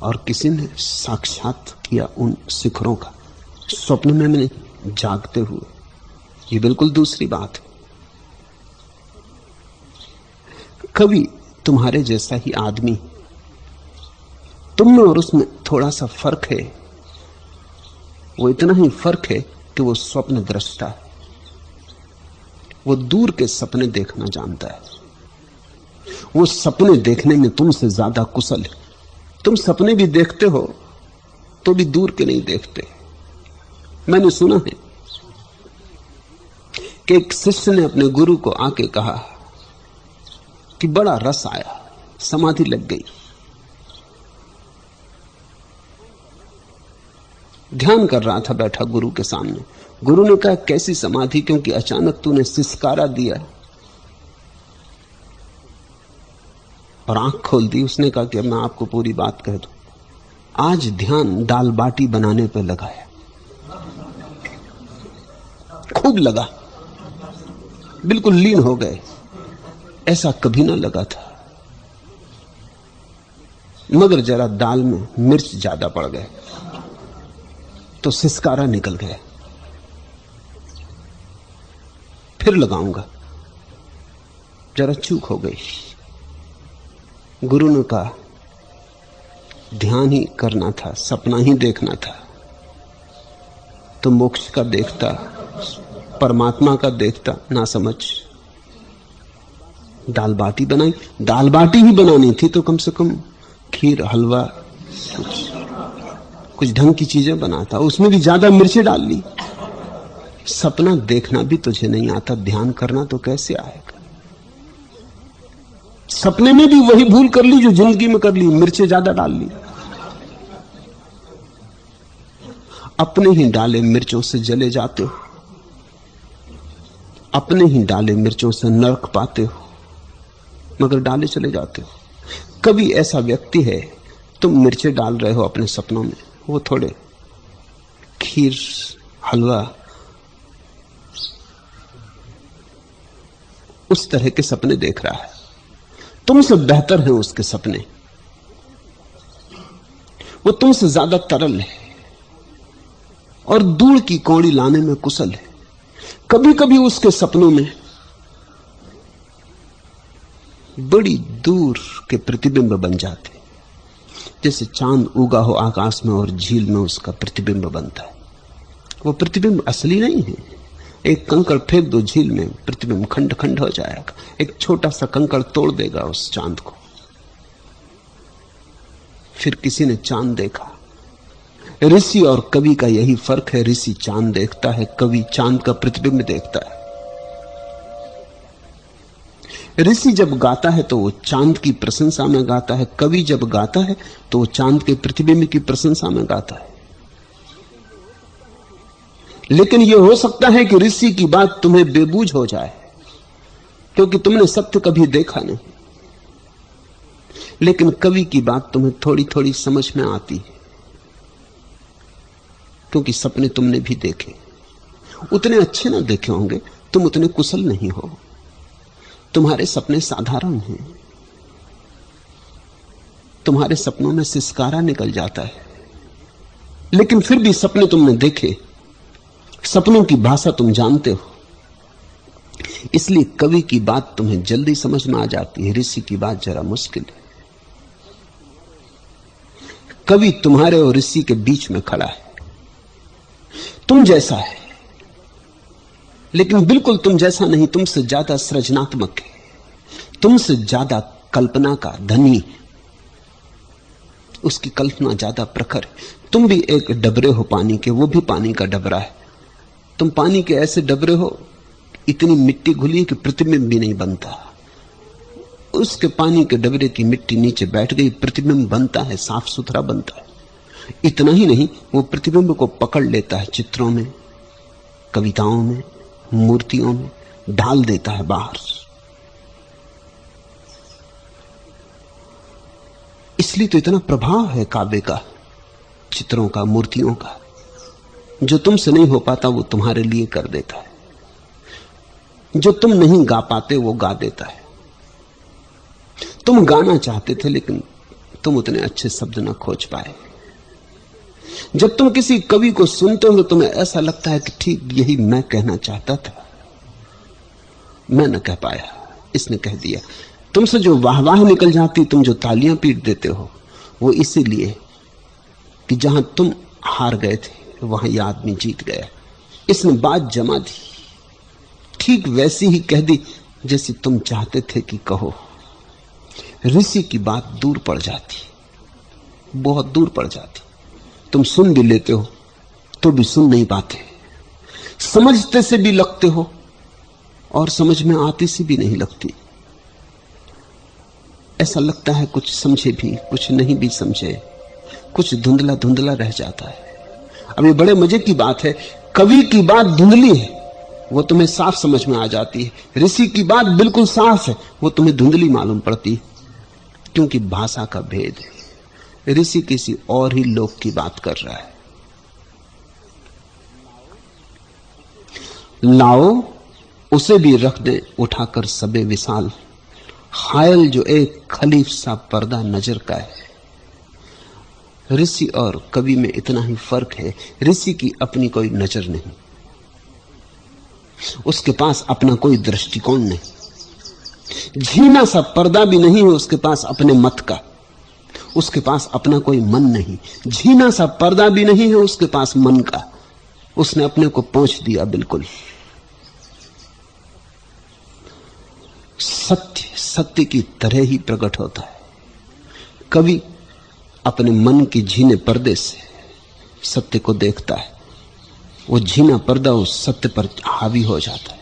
और किसी ने साक्षात किया उन शिखरों का, स्वप्न में नहीं। जागते हुए, ये बिल्कुल दूसरी बात है। कभी तुम्हारे जैसा ही आदमी, तुम में और उसमें थोड़ा सा फर्क है, वो इतना ही फर्क है कि वो स्वप्न दृष्टा है, वो दूर के सपने देखना जानता है, वो सपने देखने में तुमसे ज्यादा कुशल है। तुम सपने भी देखते हो तो भी दूर के नहीं देखते। मैंने सुना है कि एक शिष्य ने अपने गुरु को आके कहा कि बड़ा रस आया, समाधि लग गई। ध्यान कर रहा था बैठा गुरु के सामने। गुरु ने कहा कैसी समाधि, क्योंकि अचानक तूने सिसकारा दिया और आंख खोल दी। उसने कहा कि अब मैं आपको पूरी बात कह दूं, आज ध्यान दाल बाटी बनाने पर लगाया, खूब लगा, बिल्कुल लीन हो गए, ऐसा कभी ना लगा था। मगर जरा दाल में मिर्च ज्यादा पड़ गए तो सिसकारा निकल गया। फिर लगाऊंगा, जरा चूक हो गई। गुरु ने कहा ध्यान ही करना था, सपना ही देखना था, तो मोक्ष का देखता, परमात्मा का देखता, ना समझ। दाल बाटी बनाई, दाल बाटी ही बनानी थी तो कम से कम खीर, हलवा, कुछ ढंग की चीजें बनाता, उसमें भी ज्यादा मिर्चें डाल ली। सपना देखना भी तुझे नहीं आता, ध्यान करना तो कैसे आएगा? सपने में भी वही भूल कर ली जो जिंदगी में कर ली, मिर्चें ज्यादा डाल ली। अपने ही डाले मिर्चों से जले जाते हो, अपने ही डाले मिर्चों से नरक पाते हो, मगर डाले चले जाते हो। कभी ऐसा व्यक्ति है, तुम मिर्चें डाल रहे हो अपने सपनों में, वो थोड़े खीर, हलवा, उस तरह के सपने देख रहा है। तुमसे बेहतर है उसके सपने, वो तुमसे ज्यादा तरल है और दूर की कौड़ी लाने में कुशल है। कभी कभी उसके सपनों में बड़ी दूर के प्रतिबिंब बन जाते, जैसे चांद उगा हो आकाश में और झील में उसका प्रतिबिंब बनता है। वो प्रतिबिंब असली नहीं है। एक कंकड़ फेंक दो झील में, प्रतिबिंब खंड खंड हो जाएगा। एक छोटा सा कंकड़ तोड़ देगा उस चांद को। फिर किसी ने चांद देखा। ऋषि और कवि का यही फर्क है, ऋषि चांद देखता है, कवि चांद का प्रतिबिंब देखता है। ऋषि जब गाता है तो वो चांद की प्रशंसा में गाता है, कवि जब गाता है तो वो चांद के प्रतिबिंब की प्रशंसा में गाता है। लेकिन यह हो सकता है कि ऋषि की बात तुम्हें बेबूझ हो जाए, क्योंकि तुमने सत्य कभी देखा नहीं। लेकिन कवि की बात तुम्हें थोड़ी थोड़ी समझ में आती है, क्योंकि सपने तुमने भी देखे। उतने अच्छे ना देखे होंगे, तुम उतने कुशल नहीं हो, तुम्हारे सपने साधारण हैं। तुम्हारे सपनों में सिसकारा निकल जाता है, लेकिन फिर भी सपने तुमने देखे, सपनों की भाषा तुम जानते हो, इसलिए कवि की बात तुम्हें जल्दी समझ में आ जाती है, ऋषि की बात जरा मुश्किल है। कवि तुम्हारे और ऋषि के बीच में खड़ा है, तुम जैसा है, लेकिन बिल्कुल तुम जैसा नहीं, तुमसे ज्यादा सृजनात्मक है, तुमसे ज्यादा कल्पना का धनी, उसकी कल्पना ज्यादा प्रखर है। तुम भी एक डबरे हो पानी के, वो भी पानी का डबरा है। तुम पानी के ऐसे डबरे हो, इतनी मिट्टी घुली है कि प्रतिबिंब भी नहीं बनता। उसके पानी के डबरे की मिट्टी नीचे बैठ गई, प्रतिबिंब बनता है, साफ सुथरा बनता है। इतना ही नहीं, वो प्रतिबिंब को पकड़ लेता है, चित्रों में, कविताओं में, मूर्तियों में ढाल देता है बाहर। इसलिए तो इतना प्रभाव है काव्य का, चित्रों का, मूर्तियों का। जो तुमसे नहीं हो पाता वो तुम्हारे लिए कर देता है, जो तुम नहीं गा पाते वो गा देता है। तुम गाना चाहते थे लेकिन तुम उतने अच्छे शब्द ना खोज पाए। जब तुम किसी कवि को सुनते हो तो तुम्हें ऐसा लगता है कि ठीक यही मैं कहना चाहता था, मैं न कह पाया, इसने कह दिया। तुमसे जो वाह निकल जाती, तुम जो तालियां पीट देते हो, वो इसीलिए कि जहां तुम हार गए थे वहां यह आदमी जीत गया। इसने बात जमा दी, ठीक वैसी ही कह दी जैसे तुम चाहते थे कि कहो। ऋषि की बात दूर पड़ जाती, बहुत दूर पड़ जाती। तुम सुन भी लेते हो तो भी सुन नहीं पाते, समझते से भी लगते हो और समझ में आती सी भी नहीं लगती। ऐसा लगता है कुछ समझे भी, कुछ नहीं भी समझे, कुछ धुंधला धुंधला रह जाता है। अब ये बड़े मजे की बात है, कवि की बात धुंधली है, वो तुम्हें साफ समझ में आ जाती है। ऋषि की बात बिल्कुल साफ है, वो तुम्हें धुंधली मालूम पड़ती है, क्योंकि भाषा का भेद है। ऋषि किसी और ही लोक की बात कर रहा है। लाओ उसे भी रख दे उठाकर सबे विशाल, हायल जो एक खलीफ सा पर्दा नजर का है। ऋषि और कवि में इतना ही फर्क है, ऋषि की अपनी कोई नजर नहीं, उसके पास अपना कोई दृष्टिकोण नहीं, झीना सा पर्दा भी नहीं है उसके पास अपने मत का, उसके पास अपना कोई मन नहीं, झीना सा पर्दा भी नहीं है उसके पास मन का, उसने अपने को पहुंच दिया बिल्कुल। सत्य सत्य की तरह ही प्रकट होता है। कवि अपने मन की झीने पर्दे से सत्य को देखता है, वो झीना पर्दा उस सत्य पर हावी हो जाता है।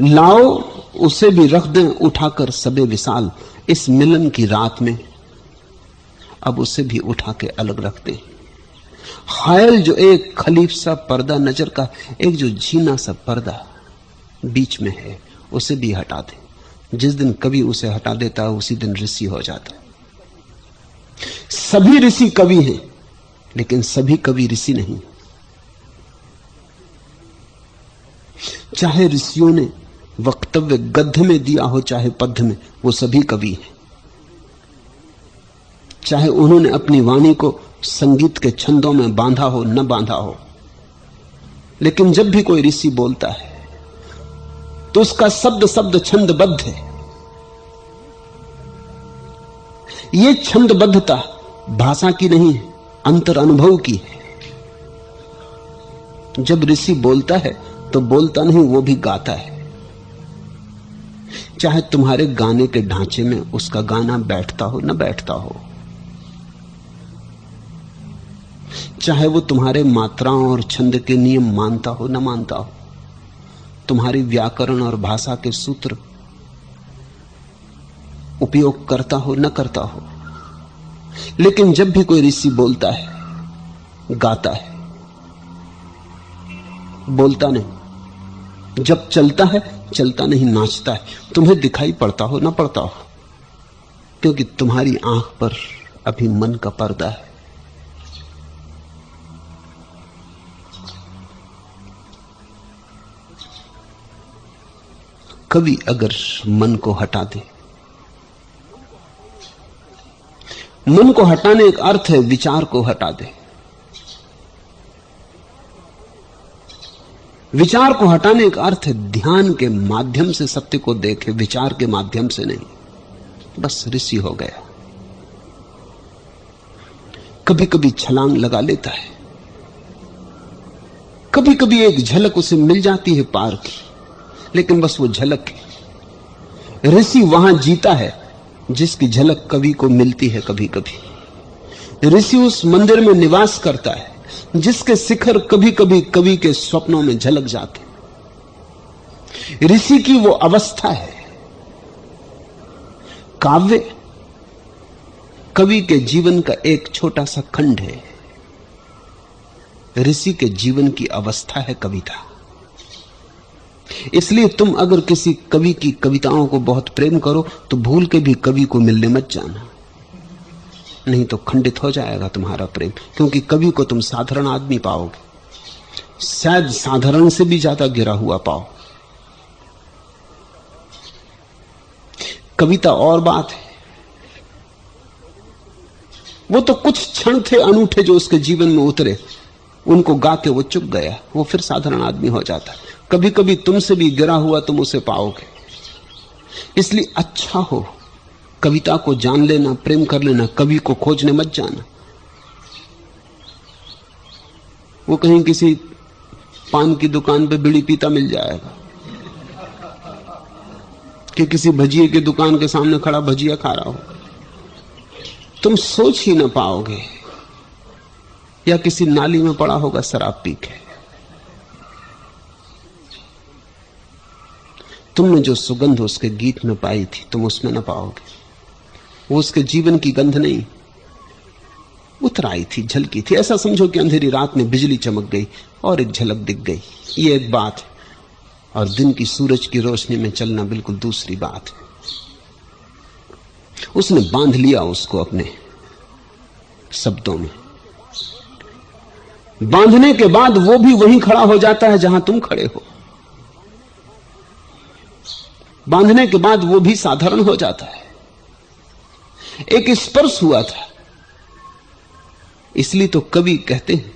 लाओ उसे भी रख दें उठाकर सबे विशाल, इस मिलन की रात में अब उसे भी उठा के अलग रख दें। हायल जो एक खलीफ सा पर्दा नजर का, एक जो झीना सा पर्दा बीच में है, उसे भी हटा दे। जिस दिन कवि उसे हटा देता है उसी दिन ऋषि हो जाता है। सभी ऋषि कवि हैं, लेकिन सभी कवि ऋषि नहीं। चाहे ऋषियों ने वक्तव्य गद्य में दिया हो चाहे पद्य में, वो सभी कवि हैं। चाहे उन्होंने अपनी वाणी को संगीत के छंदों में बांधा हो न बांधा हो, लेकिन जब भी कोई ऋषि बोलता है तो उसका शब्द शब्द छंदबद्ध है। ये छंदबद्धता भाषा की नहीं है, अंतर अनुभव की है। जब ऋषि बोलता है तो बोलता नहीं, वो भी गाता है। चाहे तुम्हारे गाने के ढांचे में उसका गाना बैठता हो न बैठता हो, चाहे वो तुम्हारे मात्राओं और छंद के नियम मानता हो न मानता हो, तुम्हारी व्याकरण और भाषा के सूत्र उपयोग करता हो न करता हो, लेकिन जब भी कोई ऋषि बोलता है, गाता है, बोलता नहीं, जब चलता है चलता नहीं, नाचता है, तुम्हें दिखाई पड़ता हो न पड़ता हो, क्योंकि तुम्हारी आंख पर अभी मन का पर्दा है। कवि अगर मन को हटा दे, मन को हटाने का अर्थ है विचार को हटा दे। विचार को हटाने का अर्थ है ध्यान के माध्यम से सत्य को देखे, विचार के माध्यम से नहीं। बस ऋषि हो गया। कभी कभी छलांग लगा लेता है, कभी कभी एक झलक उसे मिल जाती है पार की, लेकिन बस वो झलक है। ऋषि वहां जीता है जिसकी झलक कवि को मिलती है। कभी कभी ऋषि उस मंदिर में निवास करता है जिसके शिखर कभी कभी कवि के स्वप्नों में झलक जाते। ऋषि की वो अवस्था है। काव्य कवि के जीवन का एक छोटा सा खंड है, ऋषि के जीवन की अवस्था है कविता। इसलिए तुम अगर किसी कवि की कविताओं को बहुत प्रेम करो तो भूल के भी कवि को मिलने मत जाना, नहीं तो खंडित हो जाएगा तुम्हारा प्रेम। क्योंकि कवि को तुम साधारण आदमी पाओगे, शायद साधारण से भी ज्यादा गिरा हुआ पाओ। कविता और बात है, वो तो कुछ क्षण थे अनूठे जो उसके जीवन में उतरे, उनको गा के वो चुप गया, वो फिर साधारण आदमी हो जाता है। कभी कभी तुमसे भी गिरा हुआ तुम उसे पाओगे। इसलिए अच्छा हो कविता को जान लेना, प्रेम कर लेना, कवि को खोजने मत जाना। वो कहीं किसी पान की दुकान पे बीड़ी पीता मिल जाएगा, कि किसी भजिए की दुकान के सामने खड़ा भजिया खा रहा हो, तुम सोच ही ना पाओगे, या किसी नाली में पड़ा होगा शराब पी के। तुमने जो सुगंध उसके गीत में पाई थी तुम उसमें ना पाओगे। वो उसके जीवन की गंध नहीं, उतर आई थी, झलकी थी। ऐसा समझो कि अंधेरी रात में बिजली चमक गई और एक झलक दिख गई, ये एक बात है। और दिन की सूरज की रोशनी में चलना बिल्कुल दूसरी बात है। उसने बांध लिया उसको अपने शब्दों में। बांधने के बाद वो भी वहीं खड़ा हो जाता है जहां तुम खड़े हो। बांधने के बाद वो भी साधारण हो जाता है। एक स्पर्श हुआ था, इसलिए तो कवि कहते हैं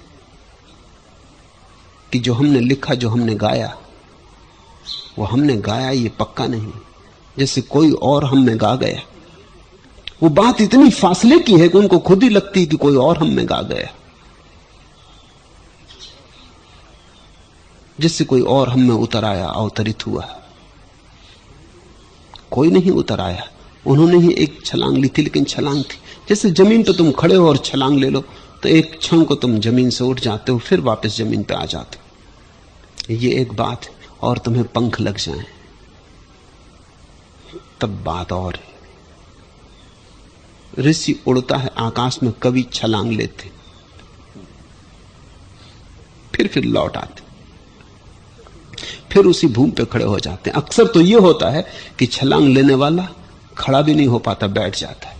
कि जो हमने लिखा, जो हमने गाया, वो हमने गाया ये पक्का नहीं, जैसे कोई और हम में गा गया। वो बात इतनी फासले की है कि उनको खुद ही लगती है कि कोई और हम में गा गया, जिससे कोई और हम में उतर आया, अवतरित हुआ। कोई नहीं उतर आया, उन्होंने ही एक छलांग ली थी, लेकिन छलांग थी। जैसे जमीन पर तुम खड़े हो और छलांग ले लो तो एक क्षण को तुम जमीन से उठ जाते हो, फिर वापस जमीन पे आ जाते हो। ये एक बात है। और तुम्हें पंख लग जाएं तब बात और है। ऋषि उड़ता है आकाश में, कवि छलांग लेते, फिर लौट आते, फिर उसी भूमि पे खड़े हो जाते हैं। अक्सर तो यह होता है कि छलांग लेने वाला खड़ा भी नहीं हो पाता, बैठ जाता है।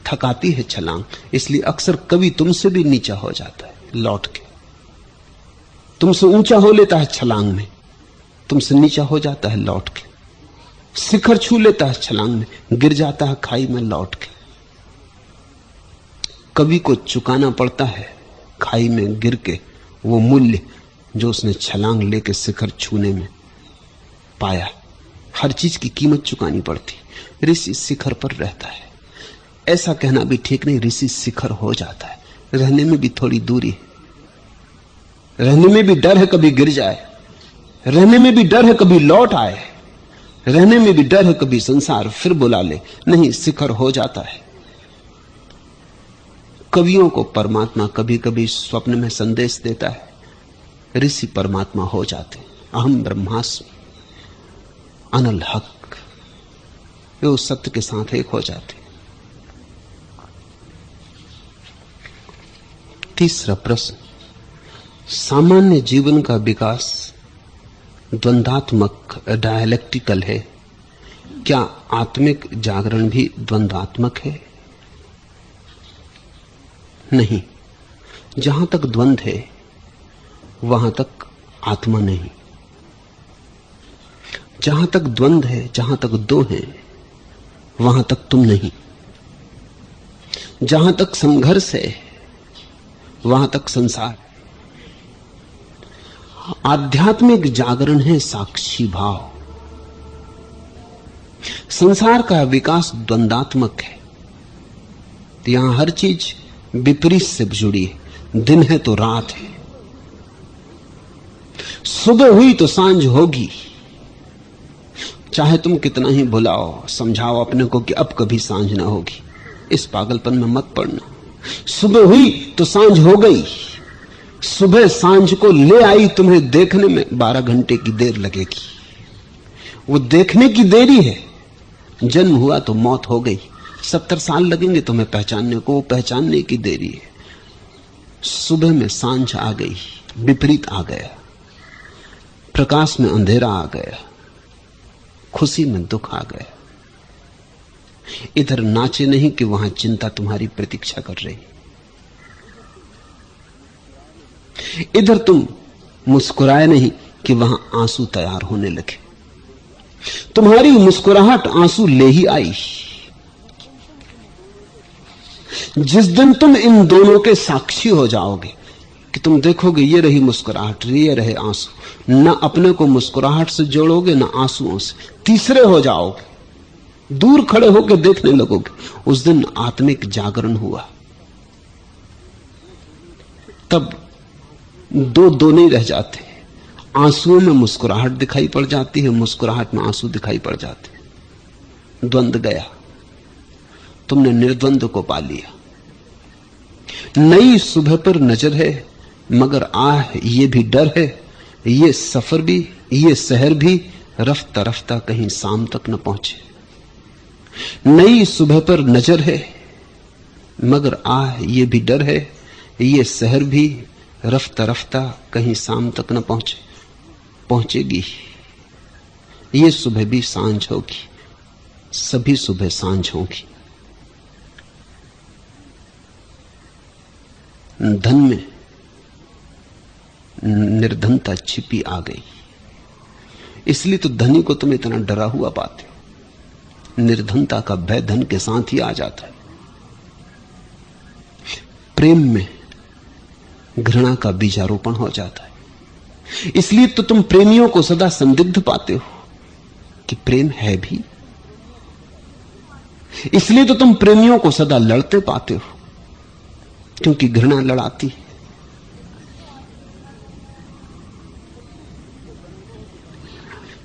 थकाती है छलांग, इसलिए अक्सर कवि तुमसे भी नीचा हो जाता है लौट के। तुमसे ऊंचा हो लेता है छलांग में, तुमसे नीचा हो जाता है लौट के। शिखर छू लेता है छलांग में, गिर जाता है खाई में लौट के। कवि को चुकाना पड़ता है खाई में गिर के वो मूल्य जो उसने छलांग लेके शिखर छूने में पाया। हर चीज की कीमत चुकानी पड़ती। ऋषि शिखर पर रहता है, ऐसा कहना भी ठीक नहीं। ऋषि शिखर हो जाता है, रहने में भी थोड़ी दूरी है, रहने में भी डर है कभी गिर जाए, रहने में भी डर है कभी लौट आए, रहने में भी डर है कभी संसार फिर बुला ले। नहीं, शिखर हो जाता है। कवियों को परमात्मा कभी कभी स्वप्न में संदेश देता है, ऋषि परमात्मा हो जाते। अहम ब्रह्मास्मि, अनल हक, वे उस सत्य के साथ एक हो जाते। तीसरा प्रश्न, सामान्य जीवन का विकास द्वंद्वात्मक, डायलेक्टिकल है, क्या आत्मिक जागरण भी द्वंद्वात्मक है? नहीं, जहां तक द्वंद्व है वहां तक आत्मा नहीं। जहां तक द्वंद्व है, जहां तक दो है, वहां तक तुम नहीं। जहां तक संघर्ष है वहां तक संसार। आध्यात्मिक जागरण है साक्षी भाव। संसार का विकास द्वंद्वात्मक है। यहां हर चीज विपरीत से जुड़ी है। दिन है तो रात है, सुबह हुई तो सांझ होगी। चाहे तुम कितना ही बुलाओ, समझाओ अपने को कि अब कभी सांझ ना होगी, इस पागलपन में मत पड़ना। सुबह हुई तो सांझ हो गई। सुबह सांझ को ले आई, तुम्हें देखने में 12 घंटे की देर लगेगी। वो देखने की देरी है। जन्म हुआ तो मौत हो गई, 70 साल लगेंगे तुम्हें पहचानने को, वो पहचानने की देरी है। सुबह में सांझ आ गई, विपरीत आ गया, प्रकाश में अंधेरा आ गया, खुशी में दुख आ गया। इधर नाचे नहीं कि वहां चिंता तुम्हारी प्रतीक्षा कर रही, इधर तुम मुस्कुराए नहीं कि वहां आंसू तैयार होने लगे। तुम्हारी मुस्कुराहट आंसू ले ही आई। जिस दिन तुम इन दोनों के साक्षी हो जाओगे कि तुम देखोगे ये रही मुस्कुराहट, ये रहे आंसू, न अपने को मुस्कुराहट से जोड़ोगे न आंसुओं से, तीसरे हो जाओगे, दूर खड़े होकर देखने लगोगे, उस दिन आत्मिक जागरण हुआ। तब दो नहीं रह जाते, आंसुओं में मुस्कुराहट दिखाई पड़ जाती है, मुस्कुराहट में आंसू दिखाई पड़ जाते हैं। द्वंद्व गया, तुमने निर्द्वंद्व को पा लिया। नई सुबह पर नजर है मगर आह ये भी डर है, ये सफर भी ये शहर भी रफ्ता रफ्ता कहीं शाम तक न पहुंचे। नई सुबह पर नजर है मगर आह ये भी डर है, ये शहर भी रफ्ता रफ्ता कहीं शाम तक न पहुंचे। पहुंचेगी, ये सुबह भी सांझ होगी, सभी सुबह सांझ होगी। धन में निर्धनता छिपी आ गई, इसलिए तो धनी को तुम इतना डरा हुआ पाते हो। निर्धनता का भय धन के साथ ही आ जाता है। प्रेम में घृणा का बीजारोपण हो जाता है, इसलिए तो तुम प्रेमियों को सदा संदिग्ध पाते हो कि प्रेम है भी। इसलिए तो तुम प्रेमियों को सदा लड़ते पाते हो, क्योंकि घृणा लड़ाती है।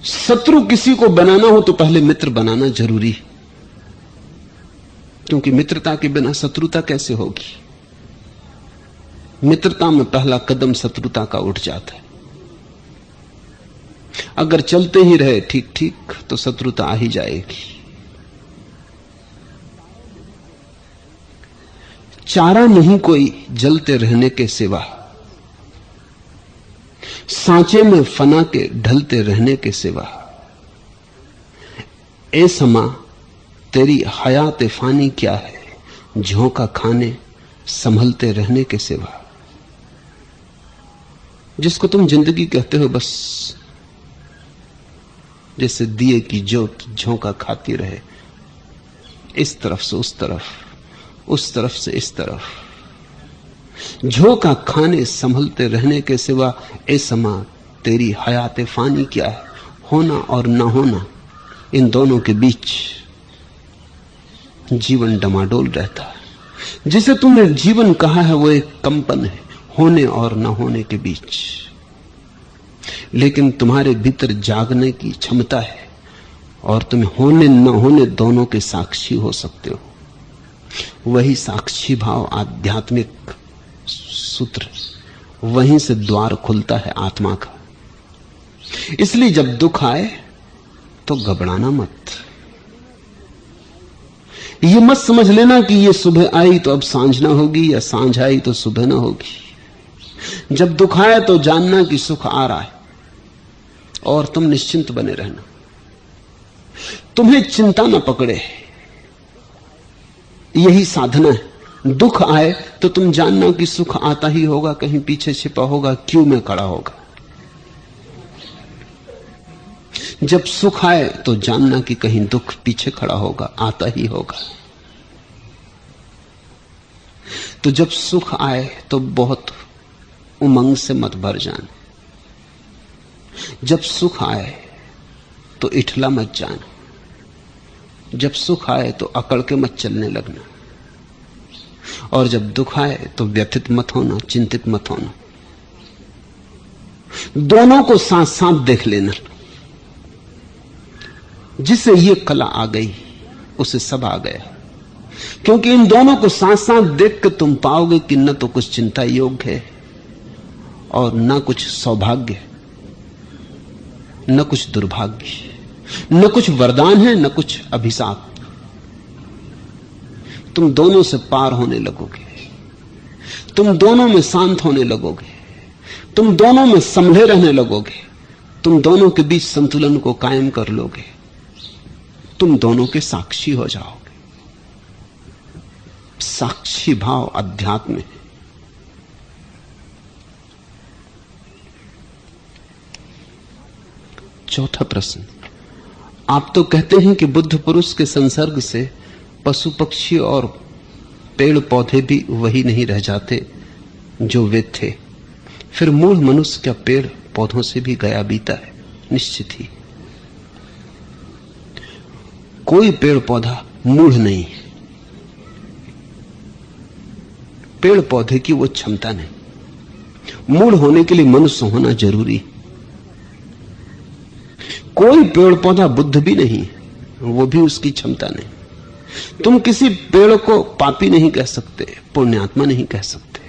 शत्रु किसी को बनाना हो तो पहले मित्र बनाना जरूरी है, क्योंकि मित्रता के बिना शत्रुता कैसे होगी। मित्रता में पहला कदम शत्रुता का उठ जाता है। अगर चलते ही रहे ठीक ठीक तो शत्रुता आ ही जाएगी। चारा नहीं कोई जलते रहने के सिवा, सांचे में फना के ढलते रहने के सिवा, ए समा तेरी हयात फानी क्या है, झोंका खाने संभलते रहने के सिवा। जिसको तुम जिंदगी कहते हो, बस जैसे दिए की ज्योत झोंका खाती रहे, इस तरफ से उस तरफ, उस तरफ से इस तरफ, झोंका खाने संभलते रहने के सिवा ए समा तेरी हयात फानी क्या है। होना और न होना, इन दोनों के बीच जीवन डमाडोल रहता है। जिसे तुमने जीवन कहा है वो एक कंपन है, होने और न होने के बीच। लेकिन तुम्हारे भीतर जागने की क्षमता है और तुम होने न होने दोनों के साक्षी हो सकते हो। वही साक्षी भाव आध्यात्मिक सूत्र, वहीं से द्वार खुलता है आत्मा का। इसलिए जब दुख आए तो घबराना मत। ये मत समझ लेना कि ये सुबह आई तो अब सांझ ना होगी, या सांझ आई तो सुबह ना होगी। जब दुख आए तो जानना कि सुख आ रहा है और तुम निश्चिंत बने रहना। तुम्हें चिंता ना पकड़े, यही साधना है। दुख आए तो तुम जानना कि सुख आता ही होगा, कहीं पीछे छिपा होगा, क्यों में खड़ा होगा। जब सुख आए तो जानना कि कहीं दुख पीछे खड़ा होगा, आता ही होगा। तो जब सुख आए तो बहुत उमंग से मत भर जाना। जब सुख आए तो इठला मत जाना। जब सुख आए तो अकड़ के मत चलने लगना। और जब दुख आए तो व्यथित मत होना, चिंतित मत होना। दोनों को साथ साथ देख लेना। जिसे ये कला आ गई उसे सब आ गया, क्योंकि इन दोनों को साथ साथ देख कर तुम पाओगे कि न तो कुछ चिंता योग्य है और न कुछ सौभाग्य, न कुछ दुर्भाग्य, न कुछ वरदान है न कुछ अभिशाप। तुम दोनों से पार होने लगोगे, तुम दोनों में शांत होने लगोगे, तुम दोनों में संभले रहने लगोगे, तुम दोनों के बीच संतुलन को कायम कर लोगे, तुम दोनों के साक्षी हो जाओगे। साक्षी भाव अध्यात्म है। चौथा प्रश्न, आप तो कहते हैं कि बुद्ध पुरुष के संसर्ग से पशु पक्षी और पेड़ पौधे भी वही नहीं रह जाते जो वे थे। फिर मूल मनुष्य क्या पेड़ पौधों से भी गया बीता है? निश्चित ही। कोई पेड़ पौधा मूढ़ नहीं है। पेड़ पौधे की वो क्षमता नहीं। मूढ़ होने के लिए मनुष्य होना जरूरी। कोई पेड़ पौधा बुद्ध भी नहीं, वो भी उसकी क्षमता नहीं। तुम किसी पेड़ को पापी नहीं कह सकते, पुण्यात्मा नहीं कह सकते।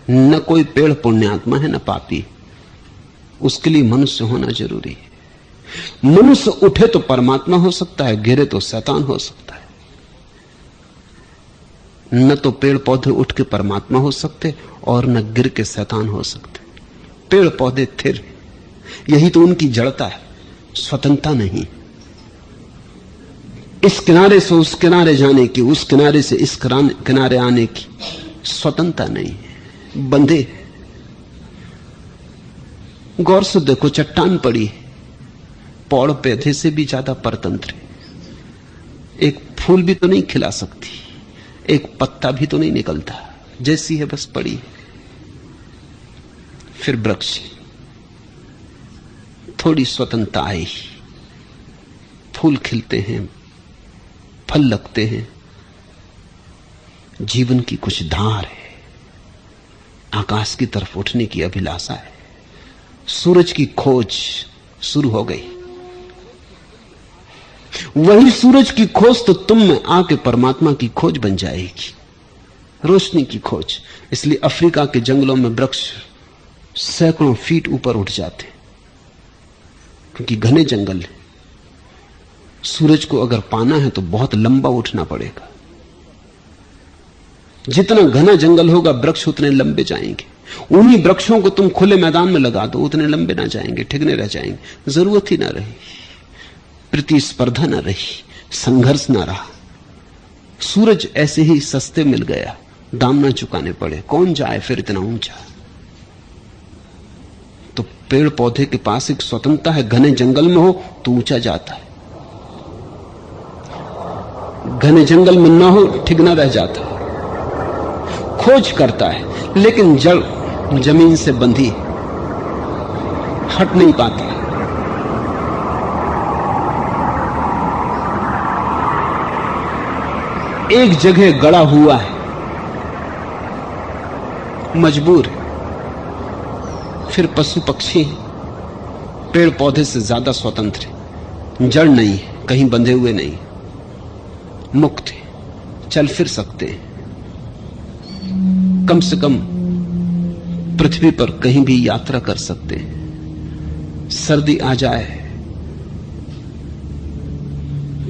न कोई पेड़ पुण्यात्मा है न पापी। उसके लिए मनुष्य होना जरूरी है। मनुष्य उठे तो परमात्मा हो सकता है, गिरे तो शैतान हो सकता है। न तो पेड़ पौधे उठ के परमात्मा हो सकते और न गिर के शैतान हो सकते। पेड़ पौधे थिर, यही तो उनकी जड़ता है, स्वतंत्रता नहीं। इस किनारे से उस किनारे जाने की, उस किनारे से इस किनारे आने की स्वतंत्रता नहीं है, बंधे। गौर से देखो, चट्टान पड़ी, पौड़ पौधे से भी ज्यादा परतंत्र है। एक फूल भी तो नहीं खिला सकती, एक पत्ता भी तो नहीं निकलता, जैसी है बस पड़ी। फिर वृक्ष, थोड़ी स्वतंत्रता आई, फूल खिलते हैं, फल लगते हैं, जीवन की कुछ धार है, आकाश की तरफ उठने की अभिलाषा है। सूरज की खोज शुरू हो गई। वही सूरज की खोज तो तुम में आके परमात्मा की खोज बन जाएगी, रोशनी की खोज। इसलिए अफ्रीका के जंगलों में वृक्ष सैकड़ों फीट ऊपर उठ जाते, क्योंकि घने जंगल है। सूरज को अगर पाना है तो बहुत लंबा उठना पड़ेगा। जितना घना जंगल होगा वृक्ष उतने लंबे जाएंगे। उन्हीं वृक्षों को तुम खुले मैदान में लगा दो, उतने लंबे ना जाएंगे, ठिकने रह जाएंगे। जरूरत ही ना रही, प्रतिस्पर्धा ना रही, संघर्ष ना रहा। सूरज ऐसे ही सस्ते मिल गया, दाम ना चुकाने पड़े। कौन जाए फिर इतना ऊंचा? तो पेड़ पौधे के पास एक स्वतंत्रता है। घने जंगल में हो तो ऊंचा जाता है, घने जंगल में ना हो ठिकना रह जाता है। खोज करता है, लेकिन जड़ जमीन से बंधी, हट नहीं पाती। एक जगह गड़ा हुआ है, मजबूर है। फिर पशु पक्षी पेड़ पौधे से ज्यादा स्वतंत्र है, जड़ नहीं है, कहीं बंधे हुए नहीं, मुक्त है, चल फिर सकते हैं। कम से कम पृथ्वी पर कहीं भी यात्रा कर सकते हैं। सर्दी आ जाए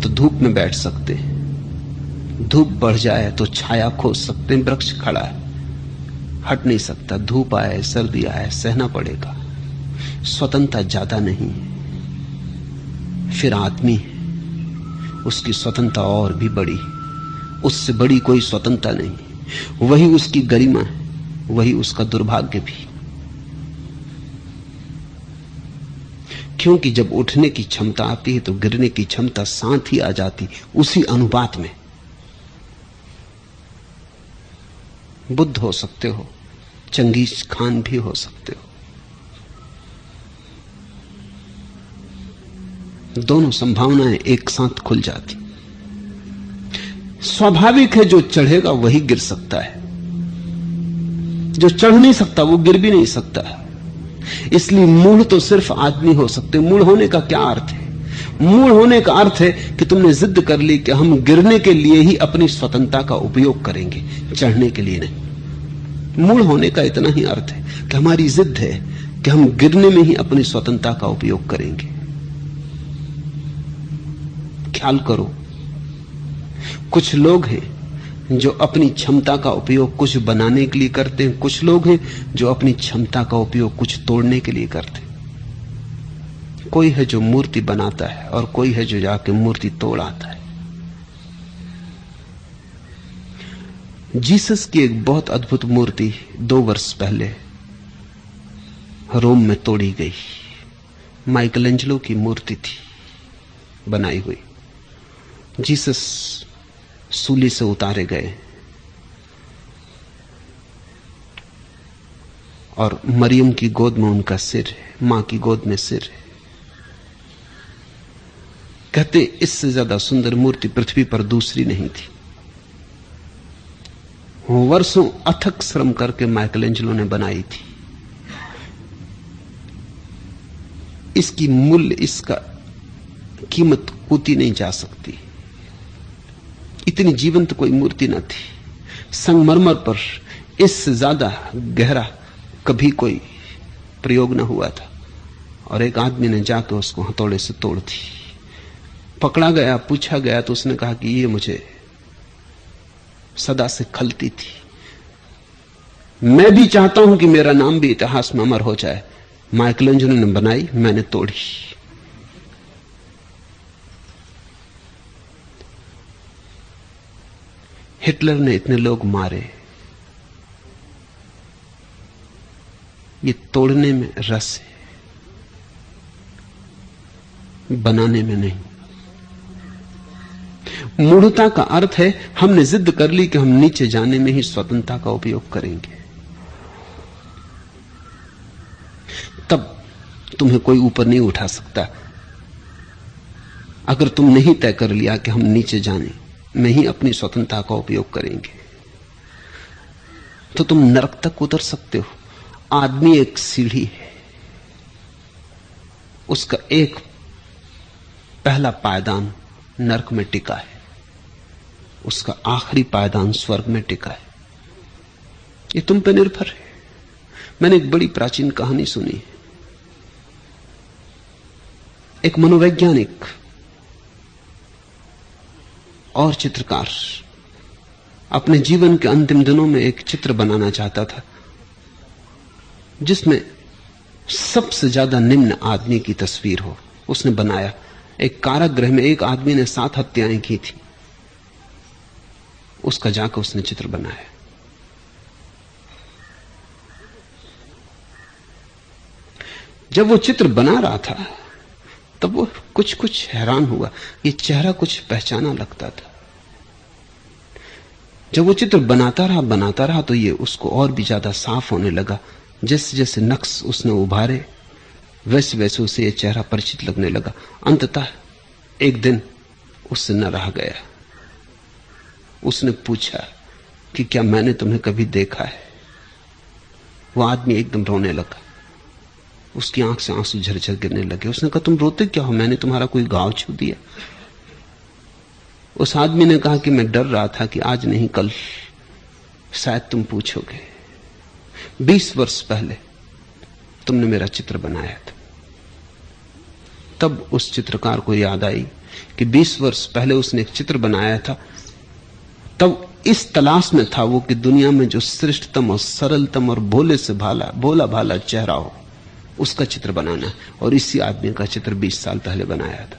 तो धूप में बैठ सकते हैं, धूप बढ़ जाए तो छाया खोज सकते हैं। वृक्ष खड़ा है, हट नहीं सकता। धूप आए सर्दी आए सहना पड़ेगा। स्वतंत्रता ज्यादा नहीं है। फिर आदमी, उसकी स्वतंत्रता और भी बड़ी, उससे बड़ी कोई स्वतंत्रता नहीं। वही उसकी गरिमा है, वही उसका दुर्भाग्य भी। क्योंकि जब उठने की क्षमता आती है तो गिरने की क्षमता साथ ही आ जाती, उसी अनुपात में। बुद्ध हो सकते हो, चंगेज खान भी हो सकते हो। दोनों संभावनाएं एक साथ खुल जाती। स्वाभाविक है, जो चढ़ेगा वही गिर सकता है, जो चढ़ नहीं सकता वो गिर भी नहीं सकता। इसलिए मूढ़ तो सिर्फ आदमी हो सकते। मूढ़ होने का क्या अर्थ है? मूढ़ होने का अर्थ है कि तुमने जिद कर ली कि हम गिरने के लिए ही अपनी स्वतंत्रता का उपयोग करेंगे, चढ़ने के लिए नहीं। मूढ़ होने का इतना ही अर्थ है कि हमारी जिद है कि हम गिरने में ही अपनी स्वतंत्रता का उपयोग करेंगे। ख्याल करो, कुछ लोग हैं जो अपनी क्षमता का उपयोग कुछ बनाने के लिए करते हैं, कुछ लोग हैं जो अपनी क्षमता का उपयोग कुछ तोड़ने के लिए करते हैं। कोई है जो मूर्ति बनाता है और कोई है जो जाके मूर्ति तोड़ आता है। जीसस की एक बहुत अद्भुत मूर्ति 2 वर्ष पहले रोम में तोड़ी गई। माइकलएंजेलो की मूर्ति थी बनाई हुई। जीसस सूली से उतारे गए और मरियम की गोद में उनका सिर है, मां की गोद में सिर है। कहते इससे ज्यादा सुंदर मूर्ति पृथ्वी पर दूसरी नहीं थी। वर्षों अथक श्रम करके माइकलएंजेलो ने बनाई थी। इसकी मूल्य, इसका कीमत कूती नहीं जा सकती। इतनी जीवंत कोई मूर्ति न थी। संगमरमर पर इससे ज्यादा गहरा कभी कोई प्रयोग न हुआ था। और एक आदमी ने जाकर उसको हथौड़े से तोड़ दी। पकड़ा गया, पूछा गया तो उसने कहा कि ये मुझे सदा से खलती थी। मैं भी चाहता हूं कि मेरा नाम भी इतिहास में अमर हो जाए। माइकलएंजेलो ने बनाई, मैंने तोड़ी। हिटलर ने इतने लोग मारे, ये तोड़ने में रस है, बनाने में नहीं। मूढ़ता का अर्थ है हमने जिद कर ली कि हम नीचे जाने में ही स्वतंत्रता का उपयोग करेंगे। तब तुम्हें कोई ऊपर नहीं उठा सकता। अगर तुम नहीं तय कर लिया कि हम नीचे जाने में ही अपनी स्वतंत्रता का उपयोग करेंगे, तो तुम नरक तक उतर सकते हो। आदमी एक सीढ़ी है, उसका एक पहला पायदान नरक में टिका है, उसका आखिरी पायदान स्वर्ग में टिका है। ये तुम पे निर्भर है। मैंने एक बड़ी प्राचीन कहानी सुनी है। एक मनोवैज्ञानिक और चित्रकार अपने जीवन के अंतिम दिनों में एक चित्र बनाना चाहता था जिसमें सबसे ज्यादा निम्न आदमी की तस्वीर हो। उसने बनाया। एक कारागृह में एक आदमी ने 7 हत्याएं की थी, उसका जाकर उसने चित्र बनाया। जब वो चित्र बना रहा था तब वो कुछ हैरान हुआ। ये चेहरा कुछ पहचाना लगता था। जब वो चित्र बनाता रहा तो ये उसको और भी ज्यादा साफ होने लगा। जैसे जैसे नक्श उसने उभारे वैसे वैसे उसे ये चेहरा परिचित लगने लगा। अंततः एक दिन उससे न रहा गया। उसने पूछा कि क्या मैंने तुम्हें कभी देखा है? वो आदमी एकदम रोने लगा। उसकी आंख से आंसू झरझर गिरने लगे। उसने कहा तुम रोते क्या हो? मैंने तुम्हारा कोई घाव छू दिया? उस आदमी ने कहा कि मैं डर रहा था कि आज नहीं कल शायद तुम पूछोगे। 20 वर्ष पहले तुमने मेरा चित्र बनाया था। तब उस चित्रकार को याद आई कि 20 वर्ष पहले उसने एक चित्र बनाया था। तब इस तलाश में था वो कि दुनिया में जो श्रेष्ठतम और सरलतम और भोले से भोला भाला चेहरा हो, उसका चित्र बनाना है। और इसी आदमी का चित्र 20 साल पहले बनाया था।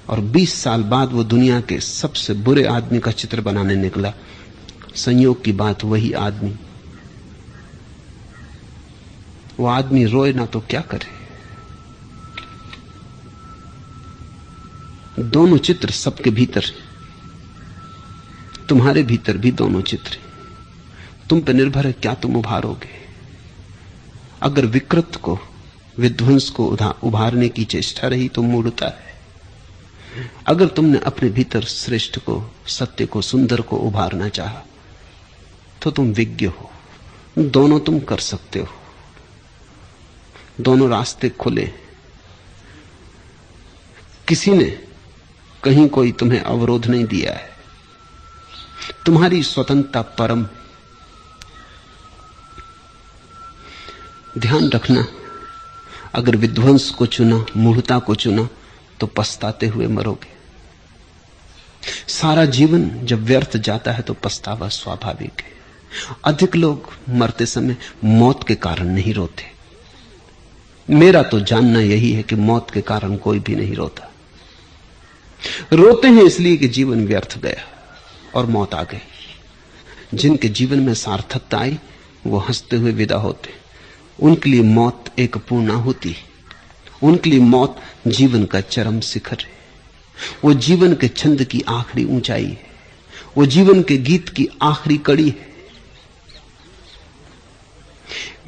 और 20 साल बाद वो दुनिया के सबसे बुरे आदमी का चित्र बनाने निकला। संयोग की बात, वही आदमी। वो आदमी रोए ना तो क्या करे। दोनों चित्र सबके भीतर, तुम्हारे भीतर भी दोनों चित्र। तुम पे निर्भर है क्या तुम उभारोगे। अगर विकृत को, विध्वंस को उभारने की चेष्टा रही तो मूढ़ता है। अगर तुमने अपने भीतर श्रेष्ठ को, सत्य को, सुंदर को उभारना चाहा तो तुम विज्ञ हो। दोनों तुम कर सकते हो। दोनों रास्ते खुले। किसी ने कहीं कोई तुम्हें अवरोध नहीं दिया है। तुम्हारी स्वतंत्रता परम। ध्यान रखना, अगर विध्वंस को चुना, मूढ़ता को चुना तो पछताते हुए मरोगे। सारा जीवन जब व्यर्थ जाता है तो पछतावा स्वाभाविक है। अधिक लोग मरते समय मौत के कारण नहीं रोते। मेरा तो जानना यही है कि मौत के कारण कोई भी नहीं रोता। रोते हैं इसलिए कि जीवन व्यर्थ गया और मौत आ गई। जिनके जीवन में सार्थकता आई वो हंसते हुए विदा होते। उनके लिए मौत एक पूर्णाहुति, उनके लिए मौत जीवन का चरम शिखर है। वो जीवन के छंद की आखिरी ऊंचाई है, वो जीवन के गीत की आखिरी कड़ी है।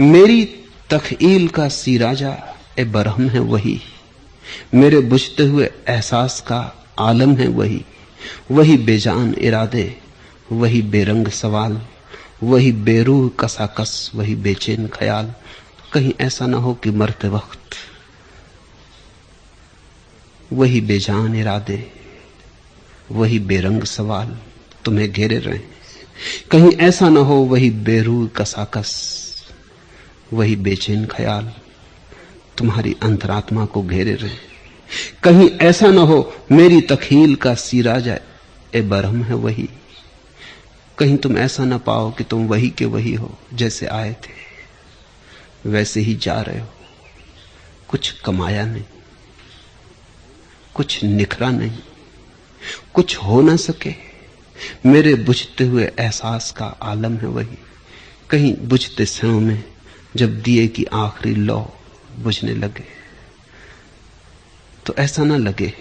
मेरी तखईल का सीराजा ए बरहम है वही, मेरे बुझते हुए एहसास का आलम है वही, वही बेजान इरादे, वही बेरंग सवाल, वही बेरूह कसाकस, वही बेचैन ख्याल। कहीं ऐसा ना हो कि मरते वक्त वही बेजान इरादे, वही बेरंग सवाल तुम्हें घेरे रहे। कहीं ऐसा ना हो वही बेरूह कसाकस, वही बेचैन ख्याल तुम्हारी अंतरात्मा को घेरे रहे। कहीं ऐसा ना हो मेरी तखील का सीराजा ए बरहम है वही, कहीं तुम ऐसा ना पाओ कि तुम वही के वही हो, जैसे आए थे वैसे ही जा रहे हो। कुछ कमाया नहीं, कुछ निखरा नहीं, कुछ हो ना सके। मेरे बुझते हुए एहसास का आलम है वही। कहीं बुझते क्षणों में जब दिए की आखिरी लौ बुझने लगे तो ऐसा ना लगे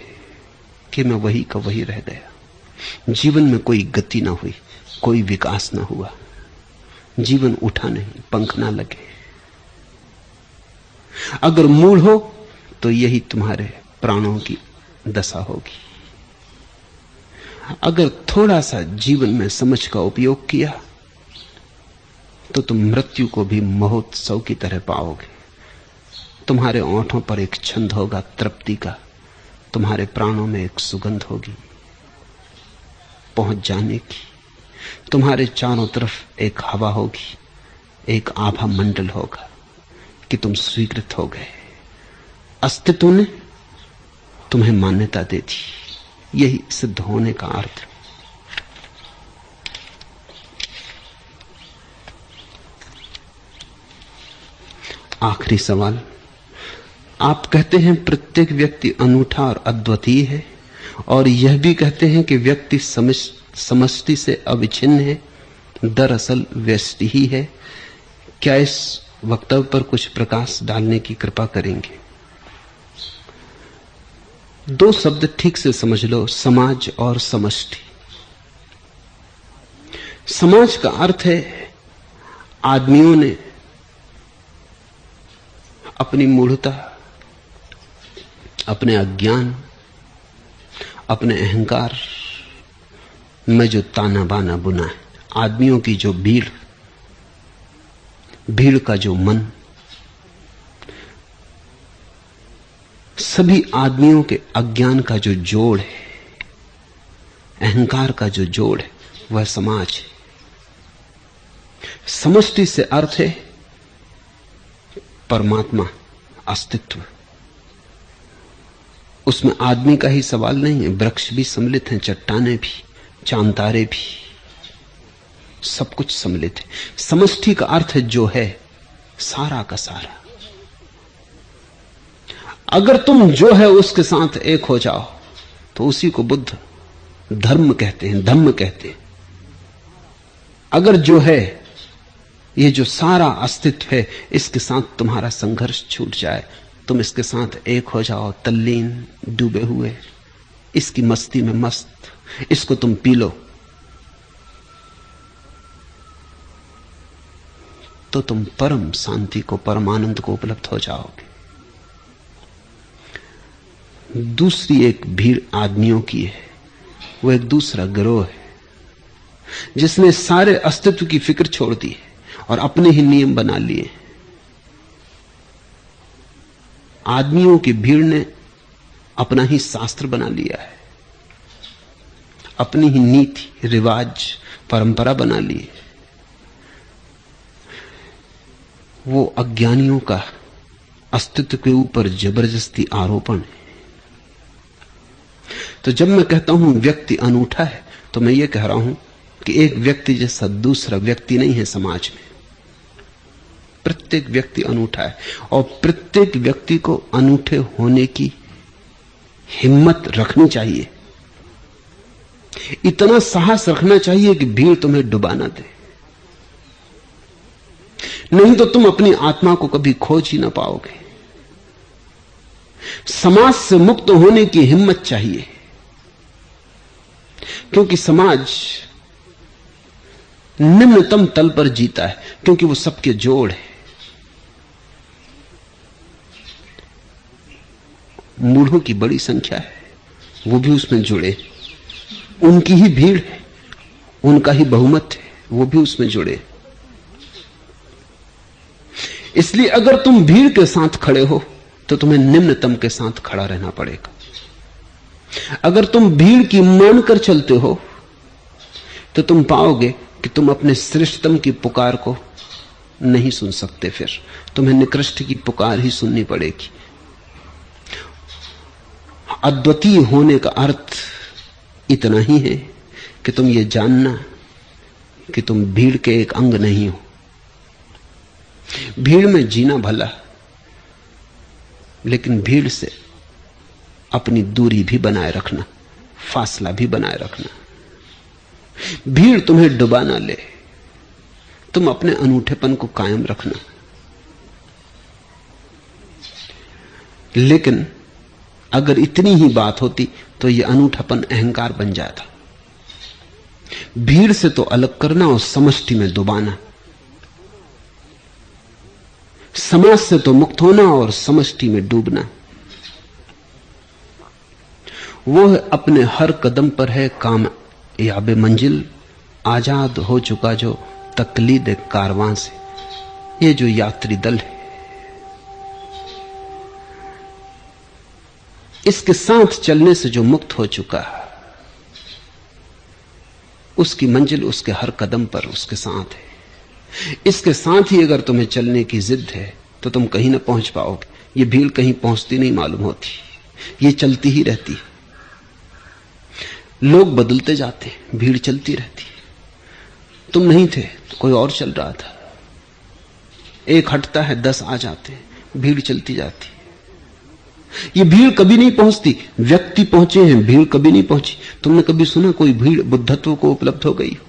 कि मैं वही का वही रह गया। जीवन में कोई गति ना हुई, कोई विकास ना हुआ, जीवन उठा नहीं, पंख ना लगे। अगर मूल हो तो यही तुम्हारे प्राणों की दशा होगी। अगर थोड़ा सा जीवन में समझ का उपयोग किया तो तुम मृत्यु को भी महोत्सव की तरह पाओगे। तुम्हारे ओंठों पर एक छंद होगा तृप्ति का, तुम्हारे प्राणों में एक सुगंध होगी पहुंच जाने की, तुम्हारे चारों तरफ एक हवा होगी, एक आभा मंडल होगा कि तुम स्वीकृत हो गए। अस्तित्व ने तुम्हें मान्यता दे दी। यही सिद्ध होने का अर्थ। आखिरी सवाल, आप कहते हैं प्रत्येक व्यक्ति अनूठा और अद्वितीय है, और यह भी कहते हैं कि व्यक्ति समष्टि से अविच्छिन्न है, दरअसल व्यष्टि ही है। क्या इस वक्तव्य पर कुछ प्रकाश डालने की कृपा करेंगे? दो शब्द ठीक से समझ लो, समाज और समष्टि। समाज का अर्थ है आदमियों ने अपनी मूढ़ता, अपने अज्ञान, अपने अहंकार में जो ताना बाना बुना है, आदमियों की जो भीड़ का जो मन, सभी आदमियों के अज्ञान का जो जोड़ है, अहंकार का जो जोड़ है, वह समाज है। समष्टि से अर्थ है परमात्मा, अस्तित्व। उसमें आदमी का ही सवाल नहीं है, वृक्ष भी सम्मिलित हैं, चट्टानें भी, चांद तारे भी, सब कुछ सम्मिलित है। समष्टि का अर्थ है जो है, सारा का सारा। अगर तुम जो है उसके साथ एक हो जाओ तो उसी को बुद्ध धर्म कहते हैं, धम्म कहते हैं। अगर जो है, ये जो सारा अस्तित्व है, इसके साथ तुम्हारा संघर्ष छूट जाए, तुम इसके साथ एक हो जाओ, तल्लीन, डूबे हुए, इसकी मस्ती में मस्त, इसको तुम पी लो, तो तुम परम शांति को, परम आनंद को उपलब्ध हो जाओगे। दूसरी एक भीड़ आदमियों की है, वो एक दूसरा गिरोह है जिसने सारे अस्तित्व की फिक्र छोड़ दी है और अपने ही नियम बना लिए। आदमियों की भीड़ ने अपना ही शास्त्र बना लिया है, अपनी ही नीति, रिवाज, परंपरा बना ली है। वो अज्ञानियों का अस्तित्व के ऊपर जबरदस्ती आरोपण है। तो जब मैं कहता हूं व्यक्ति अनूठा है, तो मैं ये कह रहा हूं कि एक व्यक्ति जैसा दूसरा व्यक्ति नहीं है समाज में। प्रत्येक व्यक्ति अनूठा है और प्रत्येक व्यक्ति को अनूठे होने की हिम्मत रखनी चाहिए। इतना साहस रखना चाहिए कि भीड़ तुम्हें डुबा ना दे, नहीं तो तुम अपनी आत्मा को कभी खोज ही ना पाओगे। समाज से मुक्त होने की हिम्मत चाहिए, क्योंकि समाज निम्नतम तल पर जीता है, क्योंकि वो सबके जोड़ है। मूढ़ों की बड़ी संख्या है, वो भी उसमें जुड़े, उनकी ही भीड़ है, उनका ही बहुमत है, वो भी उसमें जुड़े। इसलिए अगर तुम भीड़ के साथ खड़े हो तो तुम्हें निम्नतम के साथ खड़ा रहना पड़ेगा। अगर तुम भीड़ की मानकर चलते हो तो तुम पाओगे कि तुम अपने श्रेष्ठतम की पुकार को नहीं सुन सकते, फिर तुम्हें निकृष्ट की पुकार ही सुननी पड़ेगी। अद्वितीय होने का अर्थ इतना ही है कि तुम ये जानना कि तुम भीड़ के एक अंग नहीं हो। भीड़ में जीना भला, लेकिन भीड़ से अपनी दूरी भी बनाए रखना, फासला भी बनाए रखना। भीड़ तुम्हें डुबा ना ले, तुम अपने अनूठेपन को कायम रखना। लेकिन अगर इतनी ही बात होती तो यह अनूठापन अहंकार बन जाता। भीड़ से तो अलग करना और समष्टि में डुबाना, समाज से तो मुक्त होना और समष्टि में डूबना। वो अपने हर कदम पर है काम याबे मंजिल, आजाद हो चुका जो तकलीद कारवां से। ये जो यात्री दल है, इसके साथ चलने से जो मुक्त हो चुका है, उसकी मंजिल उसके हर कदम पर उसके साथ है। इसके साथ ही अगर तुम्हें चलने की जिद है तो तुम कहीं ना पहुंच पाओगे। ये भीड़ कहीं पहुंचती नहीं मालूम होती, ये चलती ही रहती है। लोग बदलते जाते, भीड़ चलती रहती। तुम नहीं थे तो कोई और चल रहा था, एक हटता है 10 आ जाते, भीड़ चलती जाती। ये भीड़ कभी नहीं पहुंचती, व्यक्ति पहुंचे हैं, भीड़ कभी नहीं पहुंची। तुमने कभी सुना कोई भीड़ बुद्धत्व को उपलब्ध हो गई हो?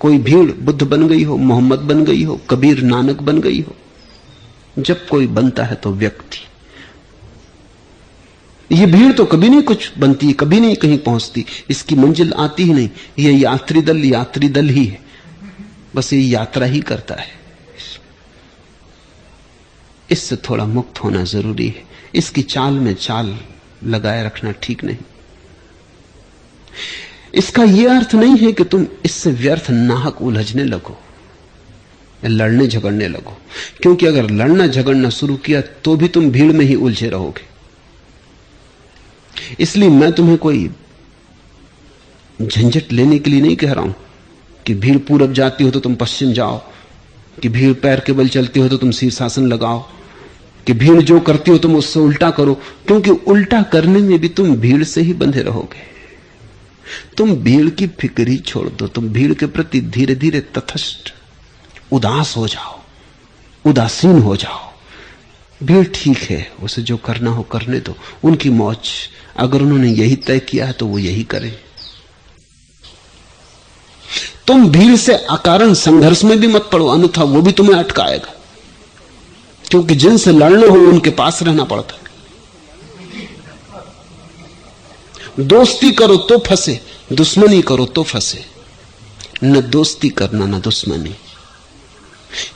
कोई भीड़ बुद्ध बन गई हो, मोहम्मद बन गई हो, कबीर नानक बन गई हो? जब कोई बनता है तो व्यक्ति। ये भीड़ तो कभी नहीं कुछ बनती, कभी नहीं कहीं पहुंचती, इसकी मंजिल आती ही नहीं। ये यात्री दल ही है, बस ये यात्रा ही करता है। इससे थोड़ा मुक्त होना जरूरी है। इसकी चाल में चाल लगाए रखना ठीक नहीं। इसका यह अर्थ नहीं है कि तुम इससे व्यर्थ नाहक उलझने लगो, लड़ने झगड़ने लगो, क्योंकि अगर लड़ना झगड़ना शुरू किया तो भी तुम भीड़ में ही उलझे रहोगे। इसलिए मैं तुम्हें कोई झंझट लेने के लिए नहीं कह रहा हूं कि भीड़ पूरब जाती हो तो तुम पश्चिम जाओ, कि भीड़ पैर के बल चलती हो तो तुम शीर्षासन लगाओ, कि भीड़ जो करती हो तुम उससे उल्टा करो, क्योंकि उल्टा करने में भी तुम भीड़ से ही बंधे रहोगे। तुम भीड़ की फिक्र ही छोड़ दो, तुम भीड़ के प्रति धीरे धीरे तटस्थ उदास हो जाओ, उदासीन हो जाओ। भीड़ ठीक है, उसे जो करना हो करने दो, उनकी मौज। अगर उन्होंने यही तय किया है तो वो यही करें। तुम भीड़ से अकारण संघर्ष में भी मत पड़ो, अन्यथा वो भी तुम्हें अटकाएगा, क्योंकि जिनसे लड़ना हो उनके पास रहना पड़ता है। दोस्ती करो तो फंसे, दुश्मनी करो तो फंसे। न दोस्ती करना न दुश्मनी।